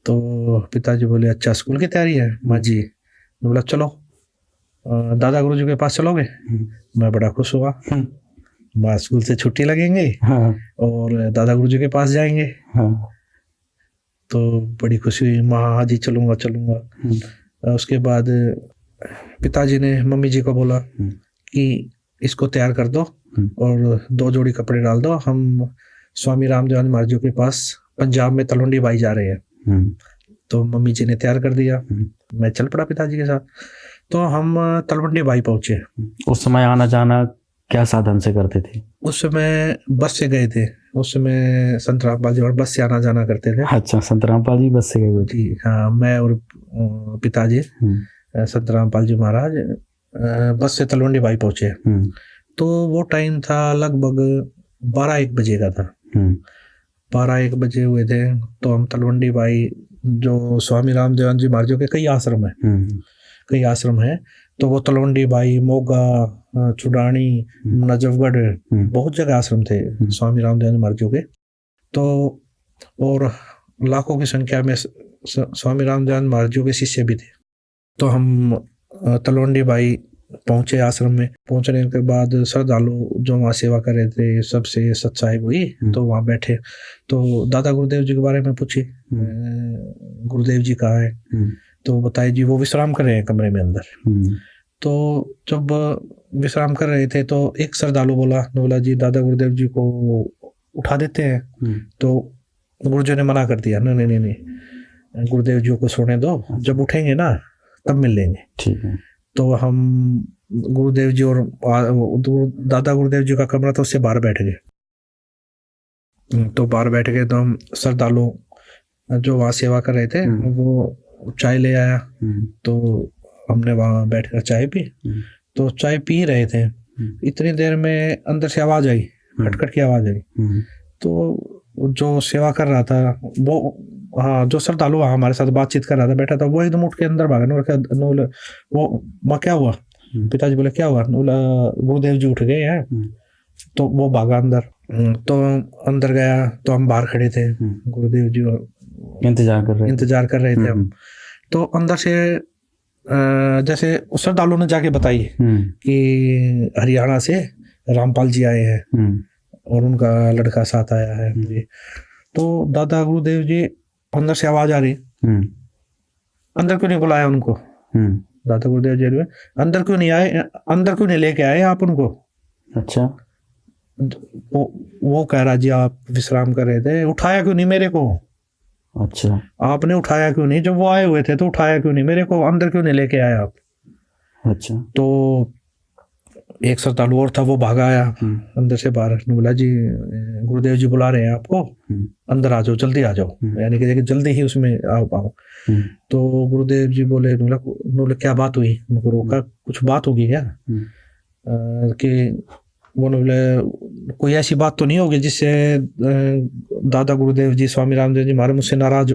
तो पिताजी बोले अच्छा स्कूल की तैयारी है? माँ जी। मैं बोला चलो दादा गुरुजी के पास चलोगे? मैं बड़ा खुश हुआ, माँ स्कूल से छुट्टी लगेंगे और दादा गुरुजी के पास जाएंगे। तो बड़ी खुशी हुई, माँ हाँ जी चलूंगा चलूंगा। उसके बाद पिताजी ने मम्मी जी को बोला कि इसको तैयार कर दो और 2 जोड़ी कपड़े डाल दो, हम स्वामी रामदेव महाराज जी के पास पंजाब में तलवंडी बाई जा रहे हैं। तो मम्मी जी ने तैयार कर दिया, मैं चल पड़ा पिताजी के साथ। तो हम तलवंडी बाई पहुंचे। उस समय आना जाना क्या साधन से करते थे? उस समय बस से गए थे, उस समय संत रामपाल जी और बस से आना जाना करते थे। अच्छा, संत रामपाल जी बस से गए थे? हाँ, मैं और पिताजी संत रामपाल जी महाराज बस से तलवंडी बाई पहुंचे। तो वो टाइम था लगभग 12-1 बजे का था, 12-1 बजे हुए थे। तो हम तलवंडी बाई, जो स्वामी रामदेव जी महाराज के कई आश्रम है, तो वो तलवंडी बाई, मोगा, चुडानी, नजफगढ़, बहुत जगह आश्रम थे स्वामी रामदेव महाराज के। तो और लाखों की संख्या में स्वामी रामदेव महाराज के शिष्य भी थे। तो हम तलवंडी बाई पहुंचे आश्रम में। पहुंचने के बाद श्रद्धालु जो वहाँ सेवा कर रहे थे सबसे सत्साहिब हुई, तो वहाँ बैठे। तो दादा गुरुदेव जी के बारे में पूछे, गुरुदेव जी कहाँ है? तो बताए जी वो विश्राम कर रहे हैं कमरे में अंदर। तो जब विश्राम कर रहे थे तो एक श्रद्धालु बोला जी दादा गुरुदेव जी को उठा देते हैं। तो गुरुजी ने मना कर दिया, नहीं, गुरुदेव जी को सोने दो, जब उठेंगे ना तब मिल लेंगे। ठीक है। तो हम गुरुदेव जी और दादा गुरुदेव जी का कमरा था, उससे बाहर बैठ गए। तो बाहर बैठ गए तो हम श्रद्धालु जो वहाँ सेवा कर रहे थे वो चाय ले आया, तो हमने वहाँ बैठकर चाय पी। तो चाय पी रहे थे, इतनी देर में अंदर से आवाज आई, खटखट की आवाज आई। तो जो सेवा कर रहा था वो, हाँ, जो श्रद्धालु वहाँ हमारे साथ बातचीत कर रहा था, बैठा था, वो एकदम उठ के अंदर भागा। वो माँ क्या हुआ? पिताजी बोले क्या हुआ? गुरुदेव जी उठ गए हैं। तो वो भागा अंदर। तो अंदर गया तो हम बाहर खड़े थे, गुरुदेव जी इंतजार कर रहे थे हम। तो अंदर से जैसे श्रद्धालु ने जाके बताई कि हरियाणा से रामपाल जी आए हैं और उनका लड़का साथ आया है। तो दादा गुरुदेव जी, अंदर से आवाज आ रही, अंदर क्यों नहीं बुलाया उनको? दादा गुरुदेव जी अंदर क्यों नहीं आए, अंदर क्यों नहीं लेके आए आप उनको? अच्छा। वो कह रहा जी आप विश्राम कर रहे थे, उठाया क्यों नहीं मेरे को? अच्छा, आपने उठाया क्यों नहीं? जब वो आए हुए थे तो उठाया क्यों नहीं मेरे को? अंदर क्यों नहीं लेके आए आप? अच्छा। तो एक श्रद्धालु और था, वो भागा आया अंदर से बाहर, ने बोला जी गुरुदेव जी बुला रहे हैं आपको, अंदर आ जाओ, जल्दी आ जाओ, यानी कि जल्दी ही उसमें आओ। तो गुरुदेव जी बोले, बोले क्या बात हुई? उनको रोका, कुछ बात होगी क्या? कि वो बोले कोई ऐसी बात तो नहीं होगी जिससे दादा गुरुदेव जी स्वामी रामदेव जी महाराज मुझसे नाराज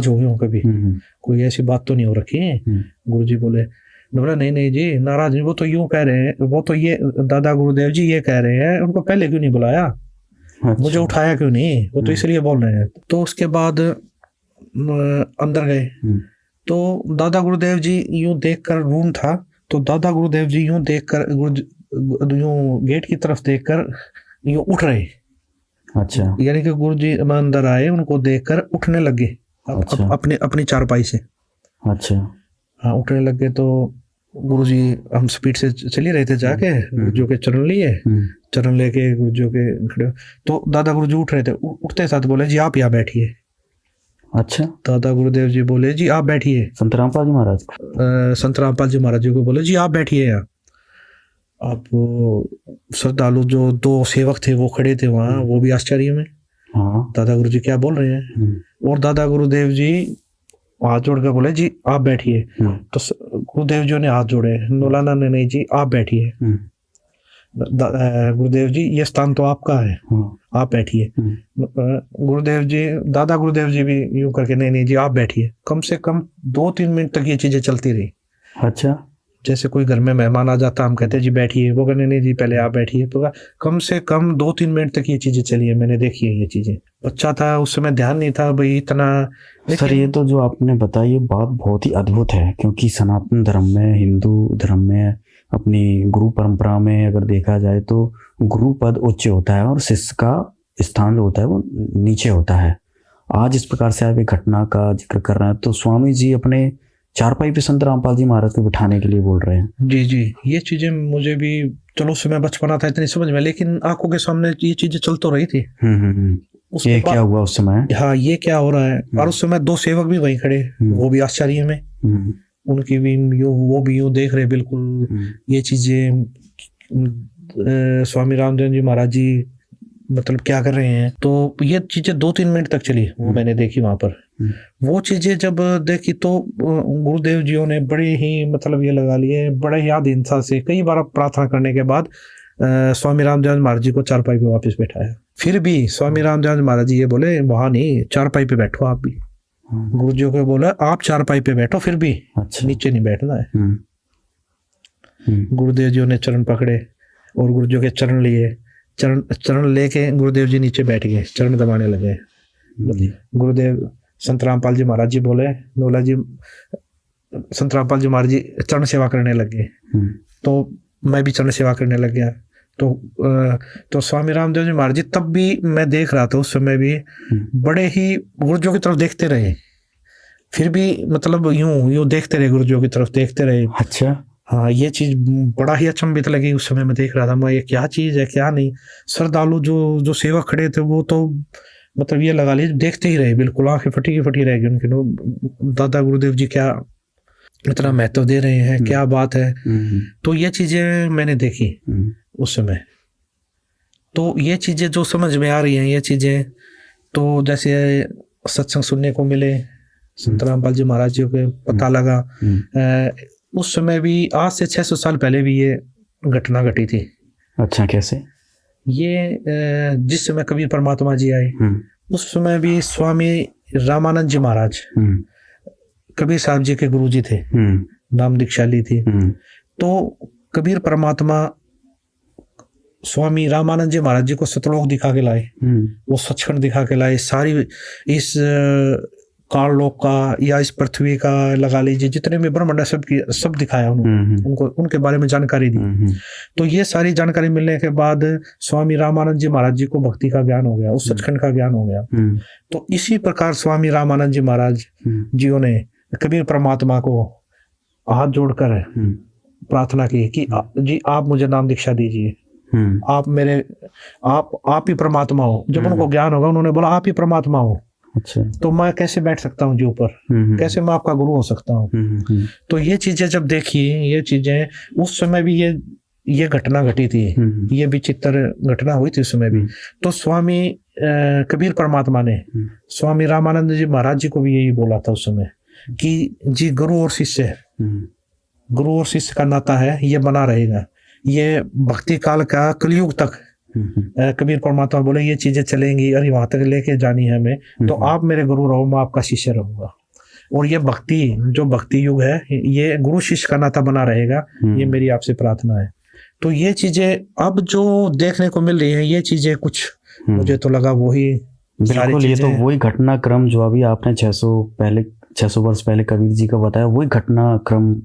हो गए हो कभी? कोई ऐसी बात तो नहीं हो रखी है? गुरु जी बोले, बोला नहीं जी, नाराज नहीं, वो तो यूं कह रहे हैं, वो तो ये दादा गुरुदेव जी ये कह रहे हैं, उनको पहले क्यों नहीं बुलाया? अच्छा। मुझे उठाया क्यों नहीं? वो तो इसलिए बोल रहे हैं। तो उसके बाद अंदर गए, तो दादा गुरुदेव जी यूं देखकर, रूम था, तो दादा गुरुदेव जी यूं देखकर, यूं गेट की तरफ देखकर यूं उठ रहे। अच्छा। यानी कि गुरु जी अंदर आए, उनको देखकर उठने लगे। अच्छा। अपनी चारपाई से। अच्छा। हाँ, उठने लगे। तो गुरु जी, हम स्पीड से चल ही रहे थे, जाके गुरु जी के चरण लिए, चरण लेके गुरु जी के खड़े, तो दादा गुरु जी उठ रहे थे। उठते साथ बोले, जी आप यहाँ बैठिए। अच्छा। दादा गुरुदेव जी बोले, जी आप बैठिए। संत रामपाल जी महाराज, संत रामपाल जी महाराज जी को बोले, जी आप बैठिए यहाँ। आप श्रद्धालु जो दो सेवक थे वो खड़े थे वहाँ, वो भी आश्चर्य में, दादा गुरु जी क्या बोल रहे हैं। और दादा गुरुदेव जी हाथ जोड़ कर बोले, जी आप बैठिए। तो गुरुदेव जी ने हाथ जोड़े, नौलाना ने, नहीं जी आप बैठिए। गुरुदेव जी ये स्थान तो आपका है, आप बैठिए। गुरुदेव जी, दादा गुरुदेव जी भी यूं करके, नहीं जी आप बैठिए। कम से कम 2-3 मिनट तक ये चीजें चलती रही। अच्छा। जैसे कोई घर में मेहमान आ जाता, हम कहते जी बैठिए, वो कहने नहीं जी पहले आप बैठिए। तो कम से कम 2-3 मिनट तक ये चीजें चली है, मैंने देखी है ये चीजें। बच्चा था उस समय, ध्यान नहीं था भाई इतना। सर ये तो जो आपने बताई ये बात बहुत ही अद्भुत है, क्योंकि सनातन धर्म में, हिंदू धर्म में, अपनी गुरु परंपरा में अगर देखा जाए तो गुरु पद उच्च होता है और शिष्य का स्थान जो होता है वो नीचे होता है। आज इस प्रकार से आप एक घटना का जिक्र कर रहे हैं, तो स्वामी जी अपने चारपाई पे संत रामपाल जी महाराज को बिठाने के लिए बोल रहे हैं। जी जी, ये चीजें मुझे भी, चलो उस समय बचपना था इतनी समझ में, लेकिन आंखों के सामने ये चीजें चल तो रही थी। ये क्या हुआ उस समय? हाँ, ये क्या हो रहा है? और उस समय 2 सेवक भी वहीं खड़े, वो भी आश्चर्य में, उनकी भी वो भी यूं देख रहे बिल्कुल ये चीजें, स्वामी रामदेव जी महाराज जी मतलब क्या कर रहे हैं। तो ये चीजें 2-3 मिनट तक चली, वो मैंने देखी वहां पर। वो चीजें जब देखी तो गुरुदेव जी ने बड़े ही मतलब ये लगा लिए, बड़े ही आधीनता से कई बार प्रार्थना करने के बाद स्वामी रामदेव महाराज जी को चारपाई पे वापस बैठाया। फिर भी स्वामी रामदेव महाराज जी ये बोले, वहां नहीं, चारपाई पे बैठो आप भी। गुरु जी को बोला, आप चारपाई पे बैठो फिर भी। अच्छा। नीचे नहीं बैठना है। गुरुदेव जी ने चरण पकड़े और गुरु जी के चरण लिए, चरण लेके गुरुदेव जी नीचे बैठ गए, चरण दबाने लगे। गुरुदेव संत रामपाल जी महाराज जी बोले, बोला जी, संत रामपाल जी महाराज जी चरण सेवा करने लगे। तो मैं भी चरण सेवा करने लग गया। तो स्वामी रामदेव जी महाराज जी तब भी मैं देख रहा था, उस समय भी बड़े ही गुरुजों की तरफ देखते रहे, फिर भी मतलब यूं देखते रहे, गुरुजों की तरफ देखते रहे। अच्छा। हाँ, ये चीज बड़ा ही अचंभित लगी उस समय। मैं देख रहा था, मैं ये क्या चीज है क्या नहीं। श्रद्धालु जो सेवक खड़े थे वो तो मतलब ये लगा लीजिए देखते ही रहे, बिल्कुल आंखें फटी की फटी रह गई उनकी। दादा गुरुदेव जी क्या इतना महत्व दे रहे हैं, क्या बात है। तो ये चीजें मैंने देखी उस समय। तो ये चीजें जो समझ में आ रही हैं, ये चीजें तो जैसे सत्संग सुनने को मिले, संत रामपाल जी महाराज जी को पता लगा। उस समय भी आज से 600 साल पहले भी ये घटना घटी थी। अच्छा, कैसे? ये जिस समय कबीर परमात्मा जी आए उस समय भी स्वामी रामानंद जी महाराज कबीर साहब जी के गुरु जी थे, नाम दीक्षा ली थी। तो कबीर परमात्मा स्वामी रामानंद जी महाराज जी को सतलोक दिखा के लाए, वो सचखंड दिखा के लाए, सारी इस काल लोक का या इस पृथ्वी का लगा लीजिए जितने भी ब्रह्मांड सब दिखाया उन्होंने, उनको उनके बारे में जानकारी दी। तो ये सारी जानकारी मिलने के बाद स्वामी रामानंद जी महाराज जी को भक्ति का ज्ञान हो गया, उस सचखंड का ज्ञान हो गया। तो इसी प्रकार स्वामी रामानंद जी महाराज जियों ने कबीर परमात्मा को हाथ जोड़कर प्रार्थना की कि जी आप मुझे नाम दीक्षा दीजिए, आप ही परमात्मा हो। जब उनको ज्ञान होगा उन्होंने बोला आप ही परमात्मा हो। अच्छा। तो मैं कैसे बैठ सकता हूँ जी ऊपर, कैसे मैं आपका गुरु हो सकता हूँ। तो ये चीजें जब देखी, ये चीजें उस समय भी ये घटना घटी थी, ये विचित्र घटना हुई थी उस समय भी। तो स्वामी कबीर परमात्मा ने स्वामी रामानंद जी महाराज जी को भी यही बोला था उस समय कि जी गुरु और शिष्य, गुरु और शिष्य का नाता है, ये बना रहेगा, ये भक्ति काल का कलयुग तक। कबीर परमात्मा बोले ये चीजें चलेंगी और वहां तक लेके जानी है हमें, तो आप मेरे गुरु रहो, मैं आपका शिष्य रहूंगा। और ये भक्ति, जो भक्ति युग है, ये गुरु शिष्य का नाता बना रहेगा, ये मेरी आपसे प्रार्थना है। तो ये चीजें अब जो देखने को मिल रही है, ये चीजें कुछ मुझे तो लगा वही बिल्कुल, ये तो वही घटनाक्रम जो अभी आपने 600 वर्ष पहले कबीर जी का बताया, वही घटनाक्रम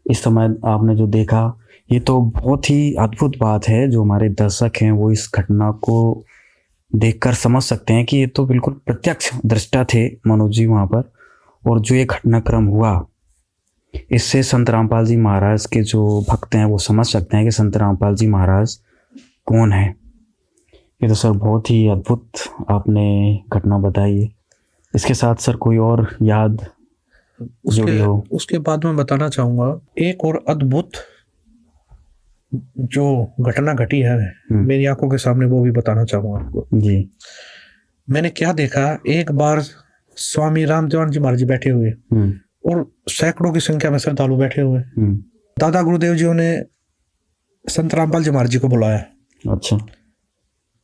इस समय आपने जो देखा, ये तो बहुत ही अद्भुत बात है। जो हमारे दर्शक हैं वो इस घटना को देखकर समझ सकते हैं कि ये तो बिल्कुल प्रत्यक्ष दृष्टा थे मनोज जी वहाँ पर। और जो ये घटनाक्रम हुआ, इससे संत रामपाल जी महाराज के जो भक्त हैं वो समझ सकते हैं कि संत रामपाल जी महाराज कौन है। ये तो सर बहुत ही अद्भुत आपने घटना बताई है। इसके साथ सर कोई और याद जुड़ी हो? उसके बाद मैं बताना चाहूँगा एक और अद्भुत जो घटना घटी है मेरी आंखों के सामने, वो भी बताना चाहूँगा आपको जी। मैंने क्या देखा, एक बार स्वामी रामदेवानंद जी महाराज जी बैठे हुए और सैकड़ों की संख्या में श्रद्धालु बैठे हुए। दादा गुरुदेव जी ने संत रामपाल जी महाराज जी को बुलाया। अच्छा।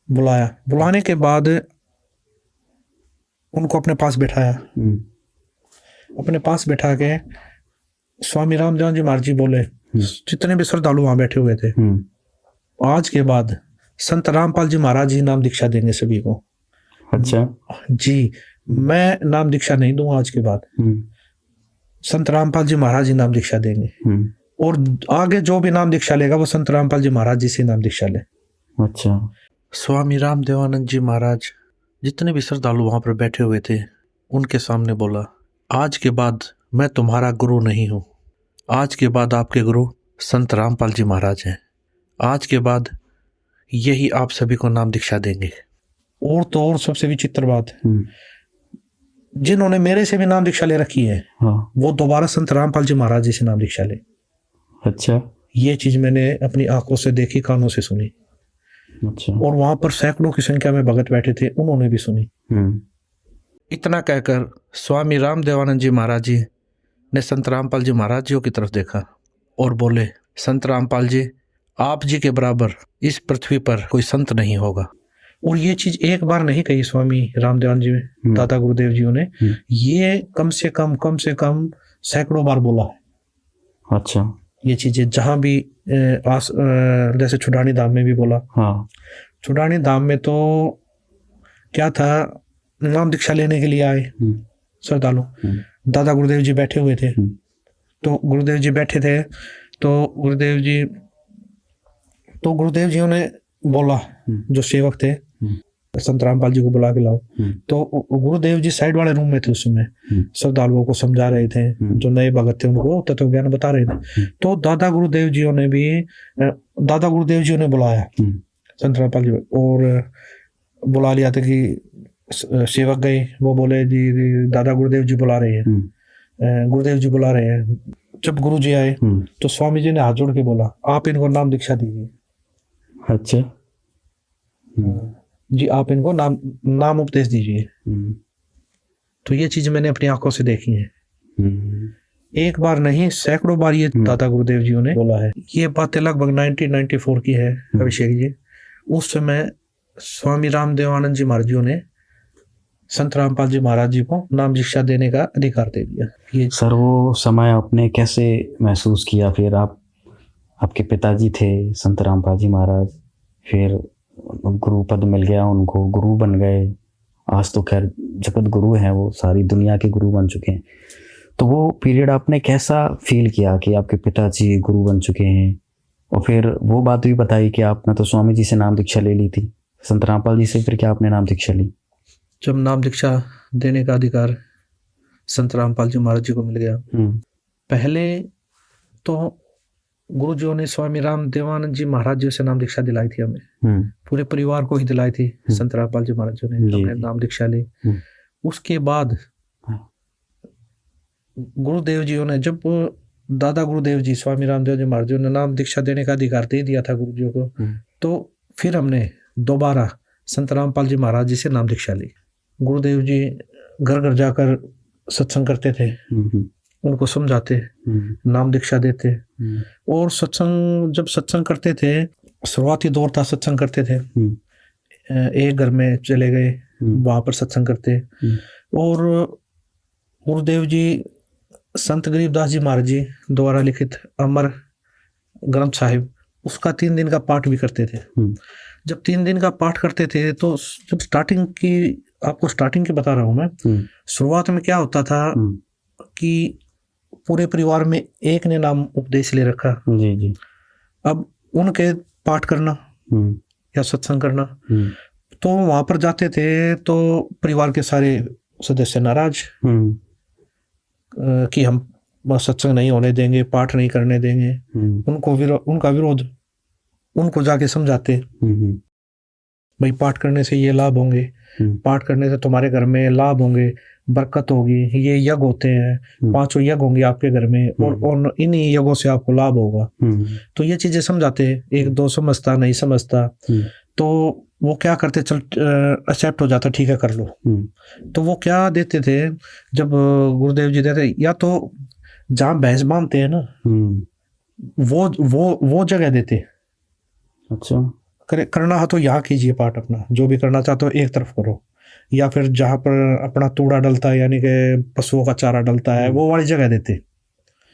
बुलाने के बाद उनको अपने पास बैठाया। अपने पास बैठा के स्वामी रामदेवानंद जी महाराज जी बोले, जितने भी श्रद्धालु वहां बैठे हुए थे, आज के बाद संत रामपाल जी महाराज जी नाम दीक्षा देंगे सभी को। अच्छा जी, मैं नाम दीक्षा नहीं दूंगा आज के बाद, संत रामपाल जी महाराज जी नाम दीक्षा देंगे। और आगे जो भी नाम दीक्षा लेगा वो संत रामपाल जी महाराज जी से नाम दीक्षा ले। अच्छा। स्वामी रामदेवानंद जी महाराज जितने भी श्रद्धालु वहां पर बैठे हुए थे उनके सामने बोला, आज के बाद मैं तुम्हारा गुरु नहीं हूँ, आज के बाद आपके गुरु संत रामपाल जी महाराज हैं। आज के बाद यही आप सभी को नाम दीक्षा देंगे। और तो और सबसे विचित्र बात, जिन्होंने मेरे से भी नाम दीक्षा ले रखी है, हाँ। वो दोबारा संत रामपाल जी महाराज जी से नाम दीक्षा ले। अच्छा। ये चीज मैंने अपनी आंखों से देखी, कानों से सुनी। अच्छा। और वहां पर सैकड़ों की संख्या में भगत बैठे थे, उन्होंने भी सुनी। इतना कहकर स्वामी रामदेवानंद जी महाराज जी ने संत रामपाल जी महाराज जी की तरफ देखा और बोले, संत रामपाल जी, आप जी के बराबर इस पृथ्वी पर कोई संत नहीं होगा। और ये चीज एक बार नहीं कही स्वामी रामदेवानंद जी ने, दादा गुरुदेव जी ने, ये कम से कम सैकड़ों बार बोला है। अच्छा। ये चीजें जहां भी जैसे छुडानी धाम में भी बोला। हाँ। छुडानी धाम में तो क्या था, नाम दीक्षा लेने के लिए आए श्रद्धालु, दादा गुरुदेव जी बैठे हुए थे। तो गुरुदेव जी बैठे थे, तो गुरुदेव जी ने बोला, जो सेवक थे, संत रामपाल जी को बुला के लाओ। तो गुरुदेव जी साइड वाले रूम में थे उस समय, श्रद्धालुओं को समझा रहे थे, जो नए भगत थे उनको तत्व ज्ञान बता रहे थे। तो दादा गुरुदेव जी ने बुलाया संत रामपाल जी, और बुला लिया था कि सेवक गए, वो बोले जी दादा गुरुदेव जी बुला रहे हैं, गुरुदेव जी बुला रहे हैं। जब गुरु जी आए तो स्वामी जी ने हाथ जोड़ के बोला, आप इनको नाम दीक्षा दीजिए। अच्छा। जी, आप इनको नाम उपदेश दीजिए। तो ये चीज मैंने अपनी आंखों से देखी है। एक बार नहीं, सैकड़ों बार ये दादा गुरुदेव जी ने बोला है। ये बातें लगभग 1994 की है अभिषेक जी। उस समय स्वामी रामदेवानंद जी महाराज जी ने संत रामपाल जी महाराज जी को नाम दीक्षा देने का अधिकार दे दिया। ये सर वो समय आपने कैसे महसूस किया? फिर आपके पिताजी थे संत रामपाल जी महाराज, फिर गुरु पद मिल गया उनको, गुरु बन गए। आज तो खैर जगत गुरु हैं, वो सारी दुनिया के गुरु बन चुके हैं। तो वो पीरियड आपने कैसा फील किया कि आपके पिताजी गुरु बन चुके हैं? और फिर वो बात भी बताई कि आपने तो स्वामी जी से नाम दीक्षा ले ली थी, संत रामपाल जी से फिर क्या आपने नाम दीक्षा ली? जब नाम दीक्षा देने का अधिकार संत रामपाल जी महाराज जी को मिल गया, पहले तो गुरु जी ने स्वामी रामदेवानंद जी महाराज जी से नाम दीक्षा दिलाई थी हमें, पूरे परिवार को ही दिलाई थी। संत रामपाल जी महाराज जी ने हमने नाम दीक्षा ली। उसके बाद गुरुदेव जी ने, जब दादा गुरुदेव जी स्वामी रामदेव जी महाराज जी ने नाम दीक्षा देने का अधिकार दे दिया था गुरु जी को। तो फिर हमने दोबारा संत रामपाल जी महाराज जी से नाम दीक्षा ली। गुरुदेव जी घर घर जाकर सत्संग करते थे, उनको समझाते, नाम दीक्षा देते। और जब सत्संग करते थे, शुरुआती दौर था, सत्संग करते थे, एक घर में चले गए, वहां पर सत्संग करते। और गुरुदेव जी संत गरीबदास जी महाराज जी द्वारा लिखित अमर ग्रंथ साहिब, उसका 3 दिन का पाठ भी करते थे। जब 3 दिन का पाठ करते थे तो जब आपको स्टार्टिंग की बता रहा हूं मैं, शुरुआत में क्या होता था कि पूरे परिवार में एक ने नाम उपदेश ले रखा जी। अब उनके पाठ करना या सत्संग करना, तो वहां पर जाते थे तो परिवार के सारे सदस्य नाराज कि हम सत्संग नहीं होने देंगे, पाठ नहीं करने देंगे। उनका विरोध, उनको जाके समझाते, भाई पाठ करने से ये लाभ होंगे, पाठ करने से तुम्हारे घर में लाभ होंगे, बरकत होगी, ये यज्ञ होते हैं, 5 यज्ञ होंगे आपके घर में, और इन्हीं यज्ञों से आपको लाभ होगा। तो ये चीजें समझाते। एक दो समझता नहीं समझता तो वो क्या करते, चल एक्सेप्ट हो जाता, ठीक है कर लो। तो वो क्या देते थे, जब गुरुदेव जी देते, या तो जहाँ भैंस बांधते हैं ना, वो जगह देते। अच्छा, करना हो तो यहाँ कीजिए पाठ अपना, जो भी करना चाहते हो एक तरफ करो, या फिर जहाँ पर अपना तूड़ा डलता है, यानी कि पशुओं का चारा डलता है, वो वाली जगह देते।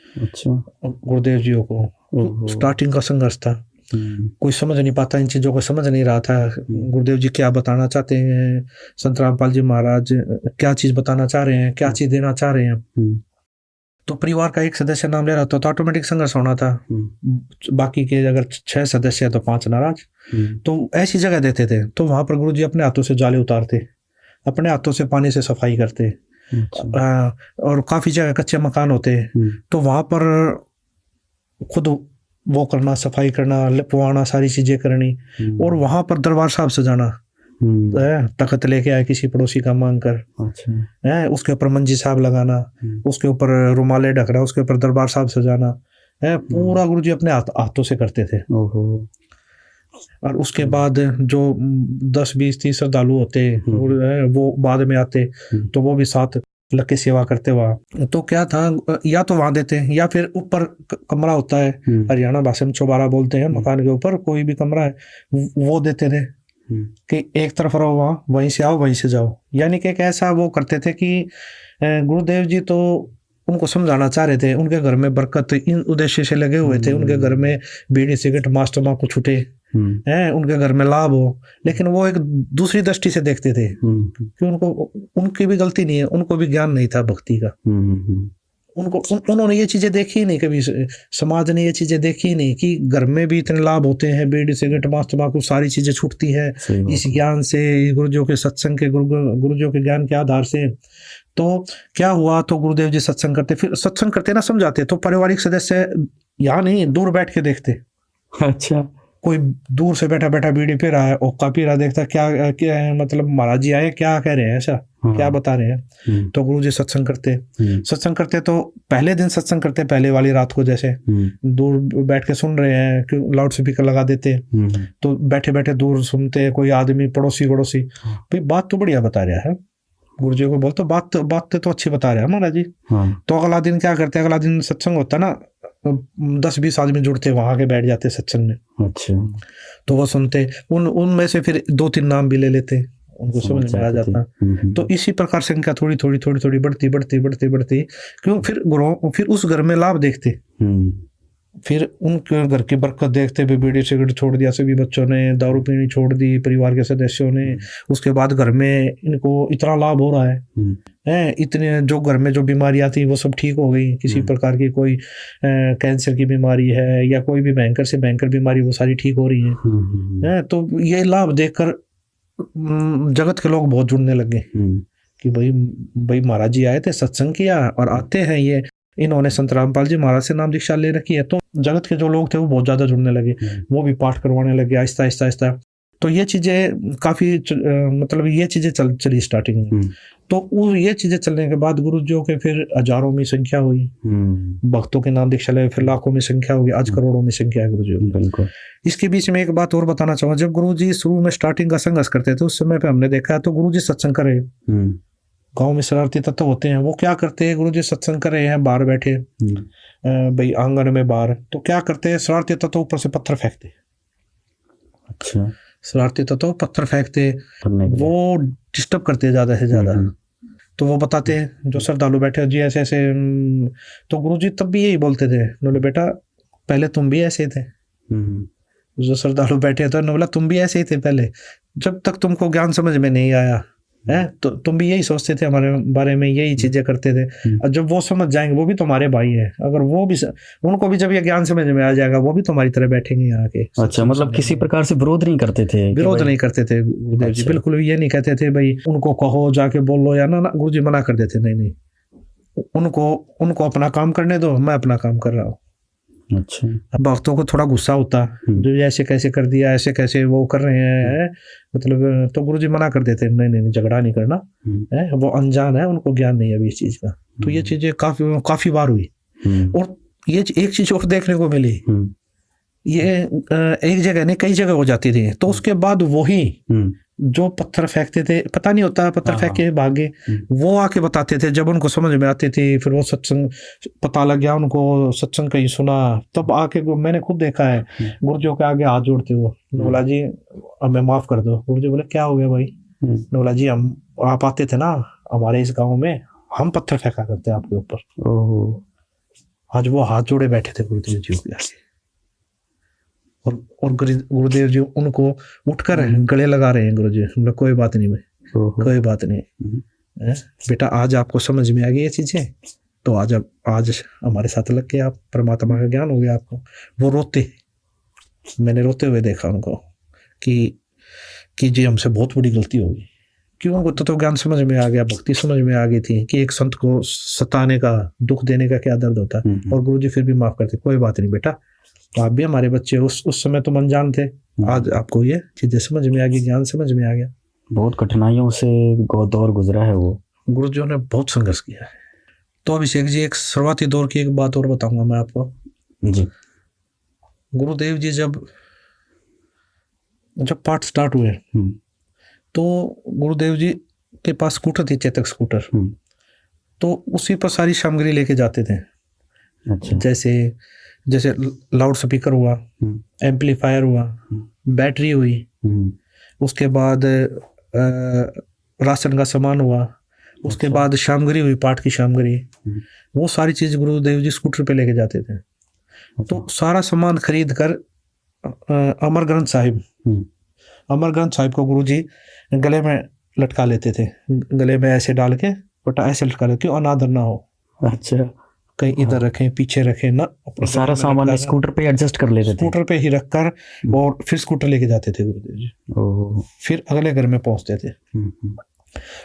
अच्छा, गुरुदेव जी को स्टार्टिंग का संघर्ष था, कोई समझ नहीं पाता, इन चीजों को समझ नहीं रहा था। गुरुदेव जी क्या बताना चाहते हैं, संत रामपाल जी महाराज क्या चीज बताना चाह रहे हैं, क्या चीज देना चाह रहे हैं। तो परिवार का एक सदस्य नाम ले रहा था तो ऑटोमेटिक संघर्ष होना था। बाकी के अगर 6 सदस्य है तो 5 नाराज। तो ऐसी जगह देते थे। तो वहां पर गुरुजी अपने हाथों से जाले उतारते, अपने हाथों से पानी से सफाई करते। और काफी जगह कच्चे मकान होते, तो वहां पर खुद वो करना, सफाई करना, लिपवाना, सारी चीजें करनी। और वहां पर दरबार साहब सजाना, तख्त लेके आए किसी पड़ोसी का मांग कर, अच्छा, उसके ऊपर मंजी साहब लगाना, उसके ऊपर रुमाले ढकना, उसके ऊपर दरबार साहब सजाना, पूरा गुरुजी अपने हाथों से करते थे। और उसके बाद जो 10, 20, 30 श्रद्धालु होते वो बाद में आते, तो वो भी साथ लग के सेवा करते वहाँ। तो क्या था, या तो वहां देते, या फिर ऊपर कमरा होता है, हरियाणा भाषा में चौबारा बोलते हैं, मकान के ऊपर कोई भी कमरा है, वो देते थे कि एक तरफ रहो, वहाँ वहीं से आओ वहीं से जाओ। यानी कि ऐसा वो करते थे कि गुरुदेव जी तो उनको समझाना चाह रहे थे, उनके घर में बरकत इन उद्देश्य से लगे हुए थे, उनके घर में बीड़ी सिगरेट मांस तंबाकू छूटे हैं, उनके घर में लाभ हो, लेकिन वो एक दूसरी दृष्टि से देखते थे कि उनकी भी गलती नहीं है, उनको भी ज्ञान नहीं था भक्ति का। उन्होंने ये चीजें देखी नहीं, कभी समाज ने ये चीजें देखी नहीं कि घर में भी इतने लाभ होते हैं, बीड़ी सिगरेट मांस तंबाकू सारी चीजें छूटती है इस ज्ञान से, गुरुजियों के सत्संग के, गुरुजियों के ज्ञान के आधार से। तो क्या हुआ, तो गुरुदेव जी सत्संग करते, फिर सत्संग करते ना समझाते, तो पारिवारिक सदस्य यहाँ नहीं, दूर बैठ के देखते। अच्छा, कोई दूर से बैठा बैठा बीड़ी पी रहा है, ओक्का पी रहा, देखता क्या मतलब महाराज जी आए, क्या कह रहे हैं, ऐसा क्या बता रहे हैं। तो गुरु जी सत्संग करते तो पहले दिन सत्संग करते, पहले वाली रात को जैसे दूर बैठ के सुन रहे हैं, क्यों लाउड स्पीकर लगा देते, तो बैठे बैठे दूर सुनते, कोई आदमी पड़ोसी भाई बात तो बढ़िया बता रहा है, गुरु जी को बोलते बात तो अच्छी बता रहे हैं महाराज जी। तो अगला दिन क्या करते, अगला दिन सत्संग होता ना, 10-20 आदमी जुड़ते, वहां के बैठ जाते सत्संग में। अच्छा, तो वो सुनते, उनमें से फिर 2-3 नाम भी ले लेते, उनको समझ में आ जाता। तो इसी प्रकार संख्या थोड़ी बढ़ती, क्यों, फिर उस घर में लाभ देखते, फिर उनके घर की बरकत देखते भी, बीड़ी सिगरेट छोड़ दिया सभी बच्चों ने, दारू पीनी छोड़ दी परिवार के सदस्यों ने, उसके बाद घर में इनको इतना लाभ हो रहा है, इतने जो घर में जो बीमारियां थी वो सब ठीक हो गई, किसी प्रकार की कोई कैंसर की बीमारी है या कोई भी भयंकर से भयंकर बीमारी, वो सारी ठीक हो रही है। तो ये लाभ देखकर जगत के लोग बहुत जुड़ने लगे कि भाई महाराज जी आए थे, सत्संग किया और आते हैं, ये इन्होंने संत रामपाल जी महाराज से नाम दीक्षा ले रखी है। तो जगत के जो लोग थे वो बहुत ज्यादा जुड़ने लगे, वो भी पाठ करवाने लगे आहिस्ता आहिस्ता। तो ये चीजें काफी मतलब ये चीजें चली स्टार्टिंग में। तो वो ये चीजें चलने के बाद गुरुजियों के फिर हजारों में संख्या हुई, भक्तों के नाम दीक्षा ले, फिर लाखों में संख्या होगी, आज करोड़ों में संख्या है गुरुजियों की। बिल्कुल। इसके बीच में एक बात और बताना चाहूंगा, जब गुरुजी शुरू में स्टार्टिंग का संघर्ष करते थे उस समय पे हमने देखा है तो गुरुजी सत्संग कर रहे, गांव में शरारती तत्व होते हैं, वो क्या करते हैं, गुरुजी सत्संग कर रहे हैं, बाहर बैठे भाई आंगन में बाहर, तो क्या करते हैं, शरारती तत्व ऊपर से पत्थर फेंकते। अच्छा। शरारती तत्व पत्थर फेंकते, वो डिस्टर्ब करते ज्यादा से ज्यादा। तो वो बताते हैं जो श्रद्धालु बैठे जी ऐसे ऐसे, तो गुरुजी तब भी यही बोलते थे, बोले बेटा पहले तुम भी ऐसे थे। जो श्रद्धालु बैठे थे बोला तुम भी ऐसे ही थे पहले, जब तक तुमको ज्ञान समझ में नहीं आया है तो तुम भी यही सोचते थे हमारे बारे में, यही चीजें करते थे। और जब वो समझ जाएंगे, वो भी तुम्हारे भाई है, अगर वो भी उनको भी जब ये ज्ञान समझ में आ जाएगा वो भी तुम्हारी तरह बैठेंगे यहाँ के। अच्छा, मतलब किसी प्रकार से विरोध नहीं करते थे? विरोध नहीं करते थे गुरुदेव जी, बिल्कुल ये नहीं कहते थे भाई उनको कहो जाके बोलो या ना, गुरुजी मना कर देते, नहीं उनको अपना काम करने दो, मैं अपना काम कर रहा हूँ। अच्छा। अब भक्तों को थोड़ा गुस्सा होता, जो ऐसे कैसे कर दिया, ऐसे कैसे वो कर रहे हैं, मतलब तो गुरुजी मना कर देते, नहीं झगड़ा नहीं करना है, वो अनजान है, उनको ज्ञान नहीं है अभी इस चीज का। तो ये चीजें काफी बार हुई। और ये एक चीज और देखने को मिली, ये एक जगह नहीं कई जगह हो जाती थी। तो उसके बाद वही जो पत्थर फेंकते थे, पता नहीं होता पत्थर फेंक के भागे, वो आके बताते थे जब उनको समझ में आती थी, फिर वो सत्संग पता लग गया उनको, सत्संग कहीं सुना, तब आके मैंने खुद देखा है गुरुजियों के आगे हाथ जोड़ते हुए, बोला जी हमें माफ कर दो। गुरुजी बोले क्या हो गया भाई? बोला जी हम आप आते थे ना हमारे इस गाँव में, हम पत्थर फेंका करते आपके ऊपर। आज वो हाथ जोड़े बैठे थे गुरुदेव जी के आगे, और गुरुदेव जी उनको उठकर गले लगा रहे हैं। गुरुजी मतलब कोई बात नहीं भाई, कोई बात नहीं बेटा, आज आपको समझ में आ गई ये चीजें, तो आज हमारे साथ लग के आप परमात्मा का ज्ञान हो गया आपको। वो रोते, मैंने रोते हुए देखा उनको कि जी हमसे बहुत बड़ी गलती हो गई। क्यों? उनको तो ज्ञान समझ में आ गया, भक्ति समझ में आ गई थी कि एक संत को सताने का, दुख देने का क्या दर्द होता है। और गुरुजी फिर भी माफ करते, कोई बात नहीं बेटा, तो आप भी हमारे बच्चे, उस समय तुम अनजान थे, आज आपको ये चीजें समझ में आ गई, ज्ञान समझ में आ गया। बहुत कठिनाइयों से दौर गुजरा है वो, गुरुजियों ने बहुत संघर्ष किया है। तो अभिषेक जी एक शुरुआती दौर की एक बात और बताऊंगा मैं आपको जी। गुरुदेव जी जब पाठ स्टार्ट हुए तो गुरुदेव जी के पास स्कूटर थी, चेतक स्कूटर, तो उसी पर सारी सामग्री लेके जाते थे। अच्छा। जैसे लाउड स्पीकर हुआ, एम्पलीफायर हुआ, बैटरी हुई, उसके बाद राशन का सामान हुआ, उसके बाद सामग्री हुई, पाठ की सामग्री, वो सारी चीज गुरुदेव जी स्कूटर पे लेके जाते थे। तो सारा सामान खरीद कर अमर ग्रंथ साहिब को गुरुजी गले में लटका लेते थे, गले में ऐसे डाल के ऐसे लटका लेते, क्यों अनादर ना हो। अच्छा। कहीं इधर रखें, पीछे रखें ना, सारा सामान स्कूटर पे एडजस्ट कर लेते थे, स्कूटर पे ही रखकर, और फिर स्कूटर लेके जाते थे गुरुदेव जी, फिर अगले घर में पहुंचते थे।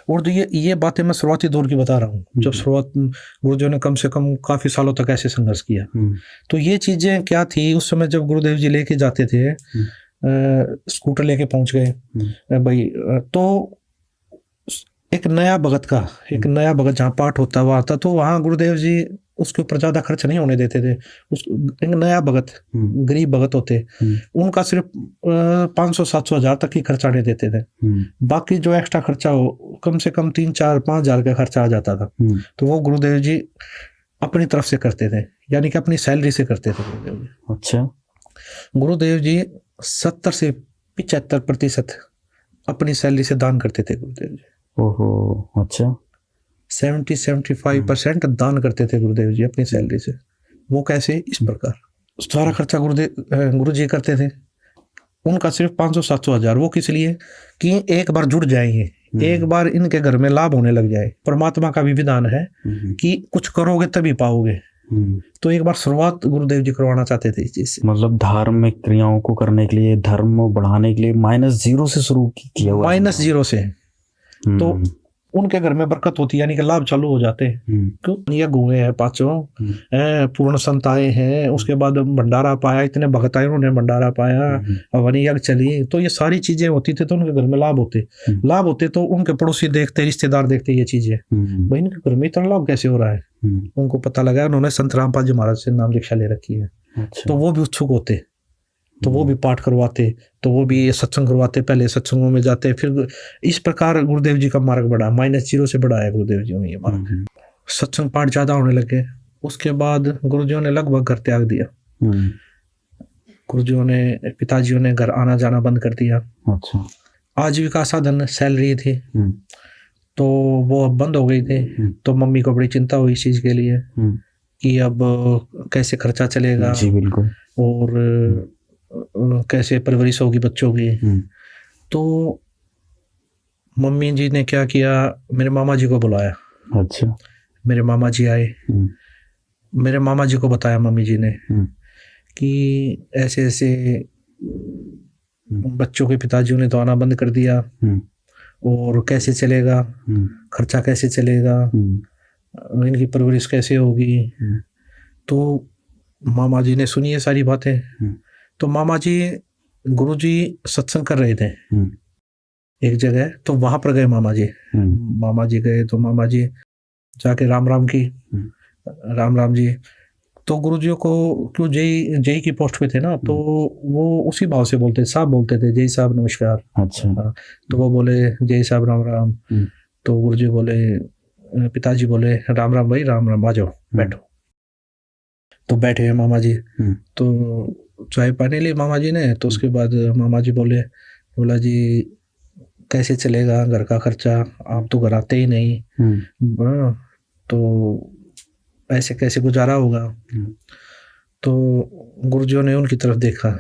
और तो ये बातें मैं शुरुआती दौर की बता रहा हूँ, जब शुरुआत गुरुदेव ने कम से कम काफी सालों तक ऐसे संघर्ष किया। तो ये चीजें क्या थी उस समय जब गुरुदेव जी लेके जाते थे, स्कूटर लेके पहुंच गए भाई, तो एक नया भगत जहाँ पाठ होता हुआ आता, तो वहाँ गुरुदेव जी उसके ऊपर ज्यादा खर्च नहीं होने देते थे। एक नया भगत, गरीब भगत होते, उनका सिर्फ 500-700 हज़ार तक ही खर्चा नहीं देते थे। बाकी जो एक्स्ट्रा खर्चा हो, कम से कम 3-4-5 हज़ार का खर्चा आ जाता था। तो वो गुरुदेव जी अपनी तरफ से करते थे, यानी कि अपनी सैलरी से करते थे गुरुदेव जी। अच्छा। गुरुदेव जी 70 से 75% अपनी सैलरी से दान करते थे गुरुदेव जी। ओहो, अच्छा। 70-75% दान करते थे गुरुदेव जी अपनी सैलरी से। वो कैसे? इस प्रकार सारा खर्चा गुरु जी करते थे। उनका सिर्फ 500-700 हज़ार, वो किस लिए? कि एक बार जुड़ जाएंगे, एक बार इनके घर में लाभ होने लग जाए। परमात्मा का भी विधान है कि कुछ करोगे तभी पाओगे। तो एक बार शुरुआत गुरुदेव जी करवाना चाहते थे इस चीज से। मतलब धार्मिक क्रियाओं को करने के लिए, धर्म बढ़ाने के लिए -0 से शुरू किया हुआ, -0 से। तो उनके घर में बरकत होती है, यानी कि लाभ चालू हो जाते हैं। क्यों? यज्ञ हुए हैं पांचों, पूर्ण संत आए हैं, उसके बाद भंडारा पाया, इतने भक्त आए उन्होंने भंडारा पाया, हवन यज्ञ चली, तो ये सारी चीजें होती थी, तो उनके घर में लाभ होते तो उनके पड़ोसी देखते, रिश्तेदार देखते ये चीजें, भाई इनके घर में इतना लाभ कैसे हो रहा है। उनको पता लगा, उन्होंने संत रामपाल जी महाराज से नाम दीक्षा ले रखी है। तो वो भी उत्सुक होते, तो वो भी पाठ करवाते, तो वो भी सत्संग करवाते, पहले सत्संगों में जाते। फिर इस प्रकार गुरुदेव जी का मार्ग बढ़ा, -0 से बढ़ा है गुरुदेव जी में ये मार्ग। सत्संग पाठ ज्यादा होने लगे, उसके बाद गुरुजियों ने लगभग घर त्याग दिया। गुरुजियों ने, पिताजियों ने घर आना जाना बंद कर दिया। अच्छा। आजीविका साधन सैलरी थी, तो वो अब बंद हो गई थी। तो मम्मी को बड़ी चिंता हुई इस चीज के लिए कि अब कैसे खर्चा चलेगा। जी बिल्कुल। और कैसे परवरिश होगी बच्चों की। तो मम्मी जी ने क्या किया, मेरे मामा जी को बुलाया। अच्छा। मेरे मामा जी आए, मेरे मामा जी को बताया मम्मी जी ने कि ऐसे ऐसे बच्चों के पिताजियों ने तो आना बंद कर दिया, और कैसे चलेगा, खर्चा कैसे चलेगा, इनकी परवरिश कैसे होगी। तो मामा जी ने सुनी ये सारी बातें। तो मामा जी, गुरु जी सत्संग कर रहे थे एक जगह, तो वहां पर गए मामा जी। मामा जी गए तो मामा जी जाके राम राम की, राम राम जी। तो गुरु जी को, क्यों जय की पोस्ट पे थे ना, तो वो उसी भाव से बोलते, साहब बोलते थे, जय साहब नमस्कार। अच्छा। तो वो बोले जय साहब राम राम। तो गुरु जी बोले, पिताजी बोले राम राम भाई, राम राम, आ जाओ बैठो। तो बैठे हैं मामा जी। तो चाय पानी ली मामा जी ने। तो उसके बाद मामा जी बोला जी कैसे चलेगा घर का खर्चा, आप तो घर आते ही नहीं, तो ऐसे कैसे गुजारा होगा। तो गुरुजियों ने उनकी तरफ देखा।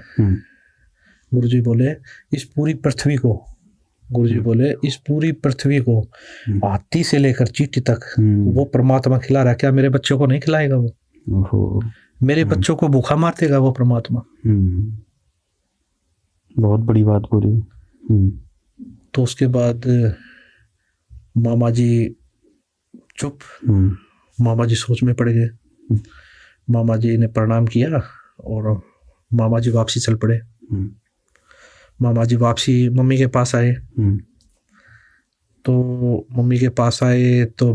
गुरुजी बोले इस पूरी पृथ्वी को, गुरुजी बोले इस पूरी पृथ्वी को हाथी से लेकर चींटी तक वो परमात्मा खिला रहा है, क्या मेरे बच्चों को नहीं खिलाएगा वो? मेरे बच्चों को भूखा मार देगा वो परमात्मा? बहुत बड़ी बात बोली। तो उसके बाद मामा जी चुप, मामा जी सोच में पड़ गए। मामा जी ने प्रणाम किया और मामा जी वापसी चल पड़े। मामा जी वापसी मम्मी के पास आए। तो मम्मी के पास आए तो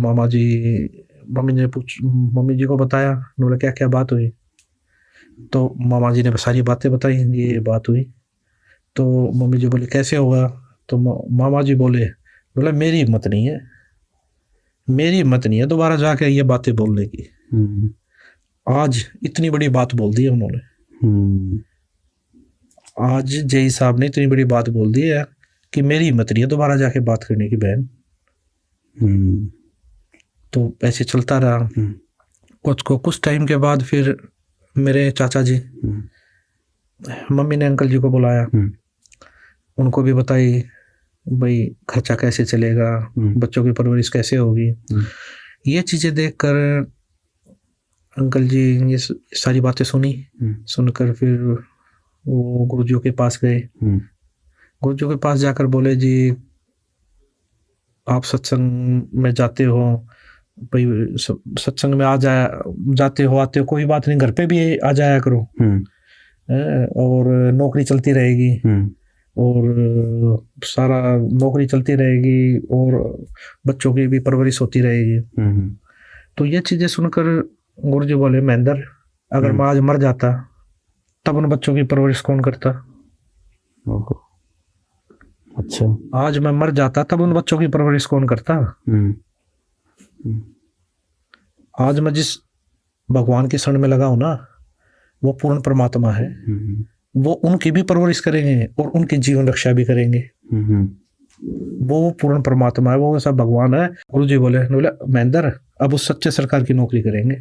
मम्मी जी को बताया, बोला क्या क्या बात हुई। तो मामा जी ने सारी बातें बताई, ये बात हुई। तो मम्मी जी बोले कैसे होगा। तो मामा जी बोला मेरी हिम्मत नहीं है दोबारा जाके ये बातें बोलने की। आज इतनी बड़ी बात बोल दी है उन्होंने, आज जय साहब ने इतनी बड़ी बात बोल दी है कि मेरी हिम्मत नहीं है दोबारा जाके बात करने की बहन। तो ऐसे चलता रहा। कुछ टाइम के बाद फिर मेरे चाचा जी, मम्मी ने अंकल जी को बुलाया, उनको भी बताई भाई खर्चा कैसे चलेगा, बच्चों की परवरिश कैसे होगी। ये चीजें देखकर अंकल जी ये सारी बातें सुनकर फिर वो गुरुजियों के पास गए। गुरुजियों के पास जाकर बोले जी आप सत्संग में जाते हो, भाई सत्संग में जाते हो आते हो, कोई बात नहीं, घर पे भी आ जाया करो, और नौकरी चलती रहेगी, और सारा नौकरी चलती रहेगी और बच्चों की भी परवरिश होती रहेगी। तो ये चीजें सुनकर गुरुजी बोले महेंद्र, अगर मैं आज मर जाता तब उन बच्चों की परवरिश कौन करता? अच्छा। आज मैं मर जाता तब उन बच्चों की परवरिश कौन करता? आज मैं जिस भगवान के शरण में लगा हूं ना, वो पूर्ण परमात्मा है, वो उनकी भी परवरिश करेंगे और उनकी जीवन रक्षा भी करेंगे। वो पूर्ण परमात्मा है, वो ऐसा भगवान है। गुरुजी बोले महेंद्र अब उस सच्चे सरकार की नौकरी करेंगे।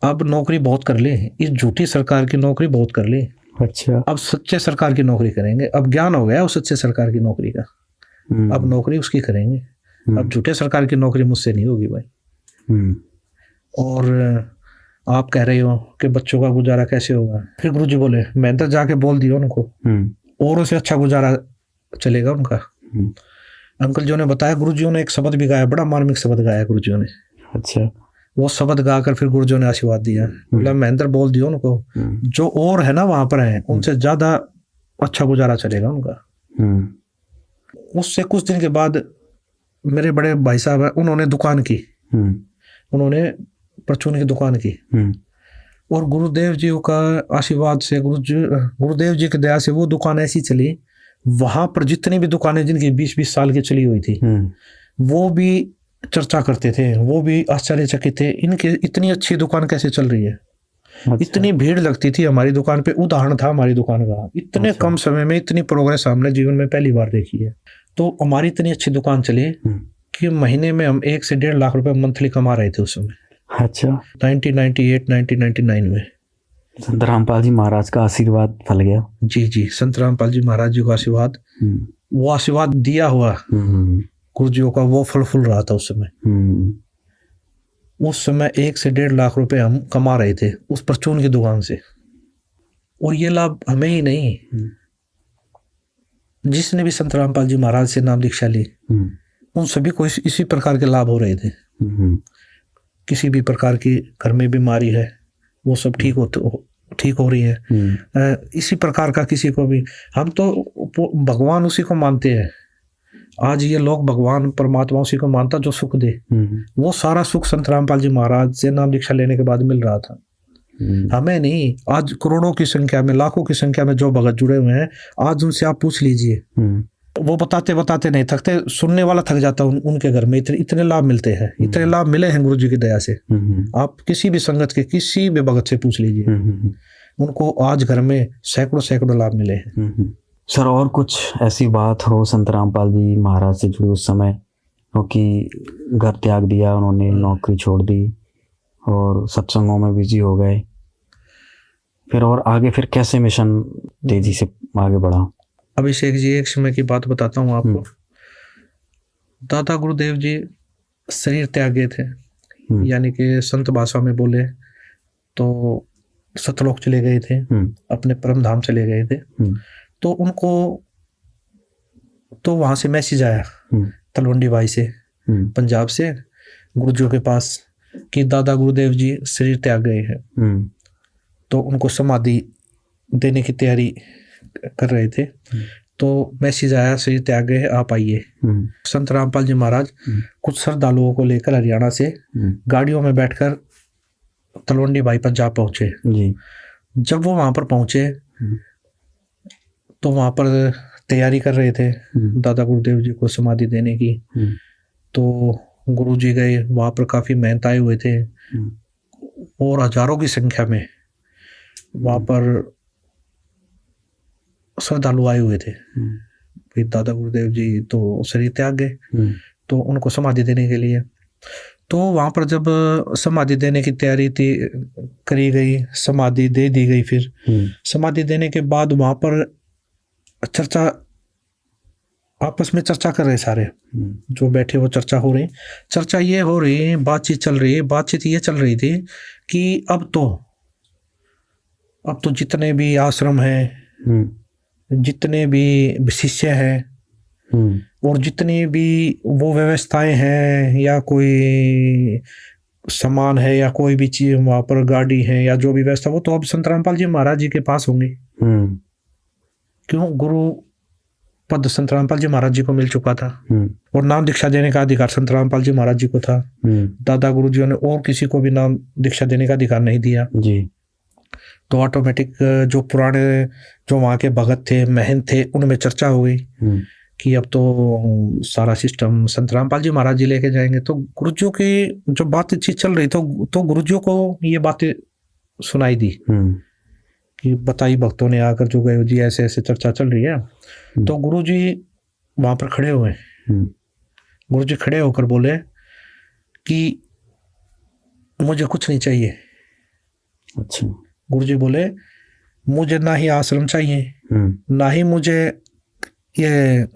अब नौकरी बहुत कर ली, इस झूठी सरकार की नौकरी बहुत कर ली। अच्छा। अब सच्चे सरकार की नौकरी करेंगे। अब ज्ञान हो गया उस सच्चे सरकार की नौकरी का, अब नौकरी उसकी करेंगे। अब झूठे सरकार की नौकरी मुझसे नहीं होगी भाई। और आप कह रहे हो कि बच्चों का गुजारा कैसे होगा। फिर गुरुजी बोले महेंद्र जाके बोल दियो उनको, और उसे अच्छा गुजारा चलेगा उनका। अंकल जी ने बताया, गुरुजियों ने एक शब्द भी गाया, बड़ा मार्मिक शब्द गाया गुरुजियों ने। अच्छा। वो शब्द गाकर फिर गुरुजियों ने आशीर्वाद दिया, मतलब महेंद्र बोल दिया उनको, जो और है ना वहां पर है उनसे ज्यादा अच्छा गुजारा चलेगा उनका। उससे कुछ दिन के बाद मेरे बड़े भाई साहब है, उन्होंने दुकान की, उन्होंने परचून की दुकान की, और गुरुदेव जी का आशीर्वाद से, गुरुदेव जी की दया से वो दुकान ऐसी चली, वहां पर जितनी भी दुकानें जिनकी 20-20 साल की चली हुई थी, वो भी चर्चा करते थे, वो भी आश्चर्यचकित थे, इनके इतनी अच्छी दुकान कैसे चल रही है। अच्छा। इतनी भीड़ लगती थी हमारी दुकान पे, उदाहरण था हमारी दुकान का, इतने कम समय में इतनी प्रोग्रेस हमने जीवन में पहली बार देखी है। तो हमारी इतनी अच्छी दुकान चली कि महीने में हम 1 से 1.5 लाख रुपए मंथली कमा रहे थे उस समय। अच्छा। 1998 1999 में संत रामपाल जी महाराज का आशीर्वाद फल गया। जी, संत रामपाल जी महाराज जी का आशीर्वाद, वो आशीर्वाद दिया हुआ गुरुजियों का, वो फल फूल रहा था उस समय। उस समय 1 से 1.5 लाख रुपए हम कमा रहे थे उस परचून की दुकान से। और ये लाभ हमें ही नहीं, जिसने भी संत रामपाल जी महाराज से नाम दीक्षा ली, उन सभी को इसी प्रकार के लाभ हो रहे थे। किसी भी प्रकार की घर में बीमारी है, वो सब ठीक हो रही है। इसी प्रकार का किसी को भी, हम तो भगवान उसी को मानते हैं। आज ये लोग भगवान परमात्मा उसी को मानता जो सुख दे, वो सारा सुख संत रामपाल जी महाराज से नाम दीक्षा लेने के बाद मिल रहा था, हमें नहीं। आज करोड़ों की संख्या में, लाखों की संख्या में जो भगत जुड़े हुए हैं, आज उनसे आप पूछ लीजिए, वो बताते नहीं थकते, सुनने वाला थक जाता। उनके घर में इतने लाभ मिलते हैं, इतने लाभ मिले हैं गुरु जी की दया से। आप किसी भी संगत के किसी भी भगत से पूछ लीजिए, उनको आज घर में सैकड़ों लाभ मिले हैं। सर, और कुछ ऐसी बात हो संत रामपाल जी महाराज से जुड़ी उस समय, क्योंकि घर त्याग दिया उन्होंने, नौकरी छोड़ दी और सत्संगों में बिजी हो गए, फिर और आगे फिर कैसे मिशन तेजी से आगे बढ़ा? अभिषेक जी, एक समय की बात बताता हूँ आपको। दादा गुरुदेव जी शरीर त्याग गए थे, यानी कि संत भाषा में बोले तो सतलोक चले गए थे, अपने परम धाम चले गए थे। तो उनको तो वहां से मैसेज आया तलवंडी भाई से, पंजाब से, गुरुजियों के पास, कि दादा गुरुदेव जी शरीर त्याग गए हैं। तो उनको समाधि देने की तैयारी कर रहे थे। तो मैसेज आया, शरीर त्याग गए, आप आइए। संत रामपाल जी महाराज कुछ श्रद्धालुओं को लेकर हरियाणा से गाड़ियों में बैठकर तलवंडी भाई पंजाब पहुंचे। जब वो वहां पर पहुंचे तो वहां पर तैयारी कर रहे थे दादा गुरुदेव जी को समाधि देने की। तो गुरु जी गए, वहां पर काफी मेहनत आए हुए थे और हजारों की संख्या में वहां पर श्रद्धालु आए हुए थे। फिर दादा गुरुदेव जी तो शरीर त्याग गए, तो उनको समाधि देने के लिए। तो वहां पर जब समाधि देने की तैयारी थी करी गई, समाधि दे दी गई। फिर समाधि देने के बाद वहां पर चर्चा, आपस में चर्चा कर रहे सारे जो बैठे, वो चर्चा हो रही। चर्चा ये हो रही, बातचीत चल रही है। बातचीत ये चल रही थी कि अब तो जितने भी आश्रम हैं, जितने भी शिष्य हैं, और जितनी भी वो व्यवस्थाएं हैं, या कोई सामान है, या कोई भी चीज वहां पर, गाड़ी है या जो भी व्यवस्था, वो तो अब संत रामपाल जी महाराज जी के पास होंगे। क्यों? गुरु पद संत रामपाल जी महाराज जी को मिल चुका था, और नाम दीक्षा देने का अधिकार संत रामपाल जी महाराज जी को था। दादा गुरु जी ने और किसी को भी नाम दीक्षा देने का अधिकार नहीं दिया जी। तो ऑटोमेटिक जो पुराने, जो वहाँ के भगत थे, महंत थे, उनमें चर्चा हो गई कि अब तो सारा सिस्टम संत रामपाल जी महाराज जी लेके जाएंगे। तो गुरुजियों की जो बातचीत चल रही, तो गुरुजियों को ये बातें सुनाई दी कि बताई भक्तों ने आकर, जो गए जी ऐसे ऐसे चर्चा चल रही है। तो गुरु जी वहां पर खड़े हुए, गुरु जी खड़े होकर बोले कि मुझे कुछ नहीं चाहिए। अच्छा। गुरु जी बोले, मुझे ना ही आश्रम चाहिए, ना ही मुझे ये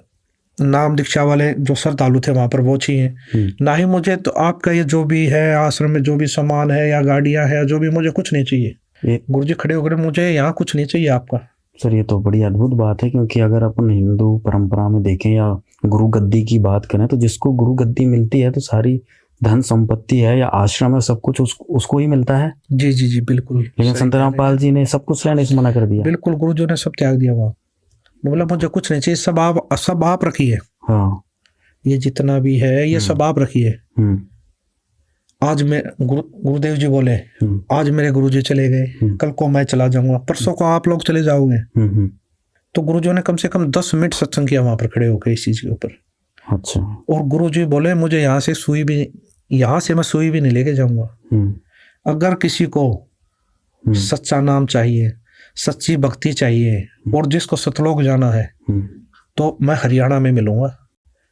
नाम दीक्षा वाले जो श्रद्धालु थे वहां पर वो चाहिए, ना ही मुझे तो आपका ये जो भी है आश्रम में जो भी सामान है या गाड़ियां है, जो भी, मुझे कुछ नहीं चाहिए। गुरु जी खड़े होकर, मुझे यहाँ कुछ नहीं चाहिए आपका। सर, ये तो बड़ी अद्भुत बात है, क्योंकि अगर अपन हिंदू परंपरा में देखें या गुरु गद्दी की बात करें तो जिसको गुरु गद्दी मिलती है तो सारी धन संपत्ति है या आश्रम है सब कुछ उसको ही मिलता है। जी जी जी बिल्कुल। लेकिन संत रामपाल जी ने सब कुछ लेने से मना कर दिया। बिल्कुल, गुरु जी ने सब त्याग दिया वहाँ। बोला मुझे कुछ नहीं चाहिए, सब आप रखिए। हाँ, ये जितना भी है ये सब आप रखिए। आज मैं गुरुदेव जी बोले आज मेरे गुरुजी चले गए, कल को मैं चला जाऊंगा, परसों को आप लोग चले जाओगे। तो गुरुजी ने कम से कम 10 मिनट सत्संग किया वहां पर खड़े होकर इस चीज के ऊपर। अच्छा। और गुरुजी बोले मुझे यहाँ से मैं सुई भी नहीं लेके जाऊंगा। अगर किसी को सच्चा नाम चाहिए, सच्ची भक्ति चाहिए और जिसको सतलोक जाना है तो मैं हरियाणा में मिलूंगा।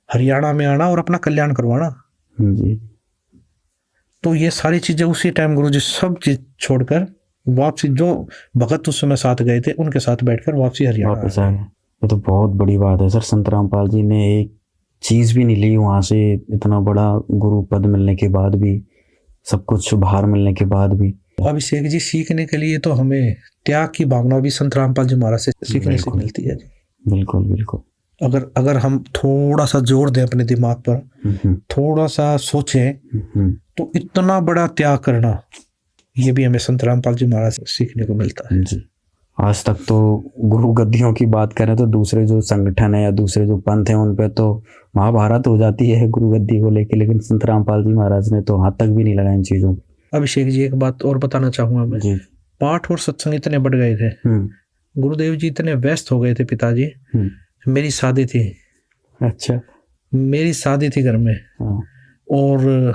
हरियाणा में आना और अपना कल्याण करवाना जी। तो ये सारी चीजें उसी टाइम गुरुजी सब चीज छोड़कर वापसी, जो भगत उस समय साथ गए थे उनके साथ बैठकर वापसी हरियाणा वापस आ गए। ये तो बहुत बड़ी बात है सर। संत रामपाल जी ने एक चीज भी नहीं ली वहां से, इतना बड़ा गुरु पद मिलने के बाद भी, सब कुछ भार मिलने के बाद भी। अभिषेक जी, सीखने के लिए तो हमें त्याग की भावना भी संत रामपाल जी महाराज से सीखने से मिलती है। बिल्कुल बिल्कुल। अगर हम थोड़ा सा जोर दें अपने दिमाग पर, थोड़ा सा सोचें तो इतना बड़ा त्याग करना ये भी हमें संत रामपाल जी महाराज से सीखने को मिलता है जी। आज तक तो गुरु गद्दियों की बात करें तो दूसरे जो संगठन है या दूसरे जो पंथ हैं उन पे तो महाभारत हो जाती है गुरु गद्दी को लेके, लेकिन संत रामपाल जी महाराज ने तो हाथ तक भी नहीं लगाया इन चीजों। अभिषेक जी, एक बात और बताना चाहूंगा मैं जी। पाठ और सत्संग इतने बढ़ गए थे, गुरुदेव जी इतने व्यस्त हो गए थे, पिताजी मेरी शादी थी। अच्छा। मेरी शादी थी घर में। और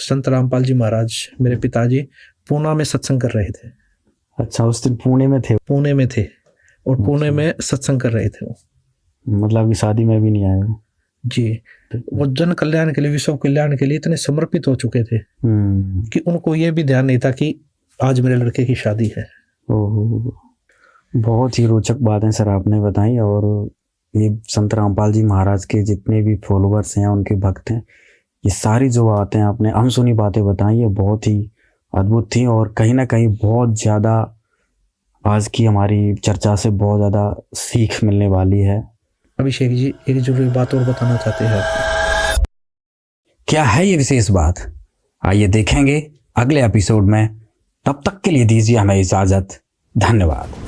संत रामपाल जी महाराज मेरे पिताजी पूना में सत्संग कर रहे थे। अच्छा, उस दिन पुणे में थे? पुणे में थे और पुणे में सत्संग कर रहे थे वो। मतलब शादी में भी नहीं आए वो? जी। वो जन कल्याण के लिए, विश्व कल्याण के लिए इतने समर्पित हो चुके थे कि उनको ये भी ध्यान नहीं था कि आज मेरे लड़के की शादी है। बहुत ही रोचक बातें सर आपने बताई। और ये संत रामपाल जी महाराज के जितने भी फॉलोअर्स हैं, उनके भक्त हैं, ये सारी जो बातें आपने अनसुनी बातें बताई ये बहुत ही अद्भुत थी और कहीं ना कहीं बहुत ज़्यादा आज की हमारी चर्चा से बहुत ज़्यादा सीख मिलने वाली है। अभिषेक जी, एक जरूरी बात और बताना चाहते हैं। क्या है ये विशेष बात, आइए देखेंगे अगले एपिसोड में। तब तक के लिए दीजिए हमें इजाज़त। धन्यवाद।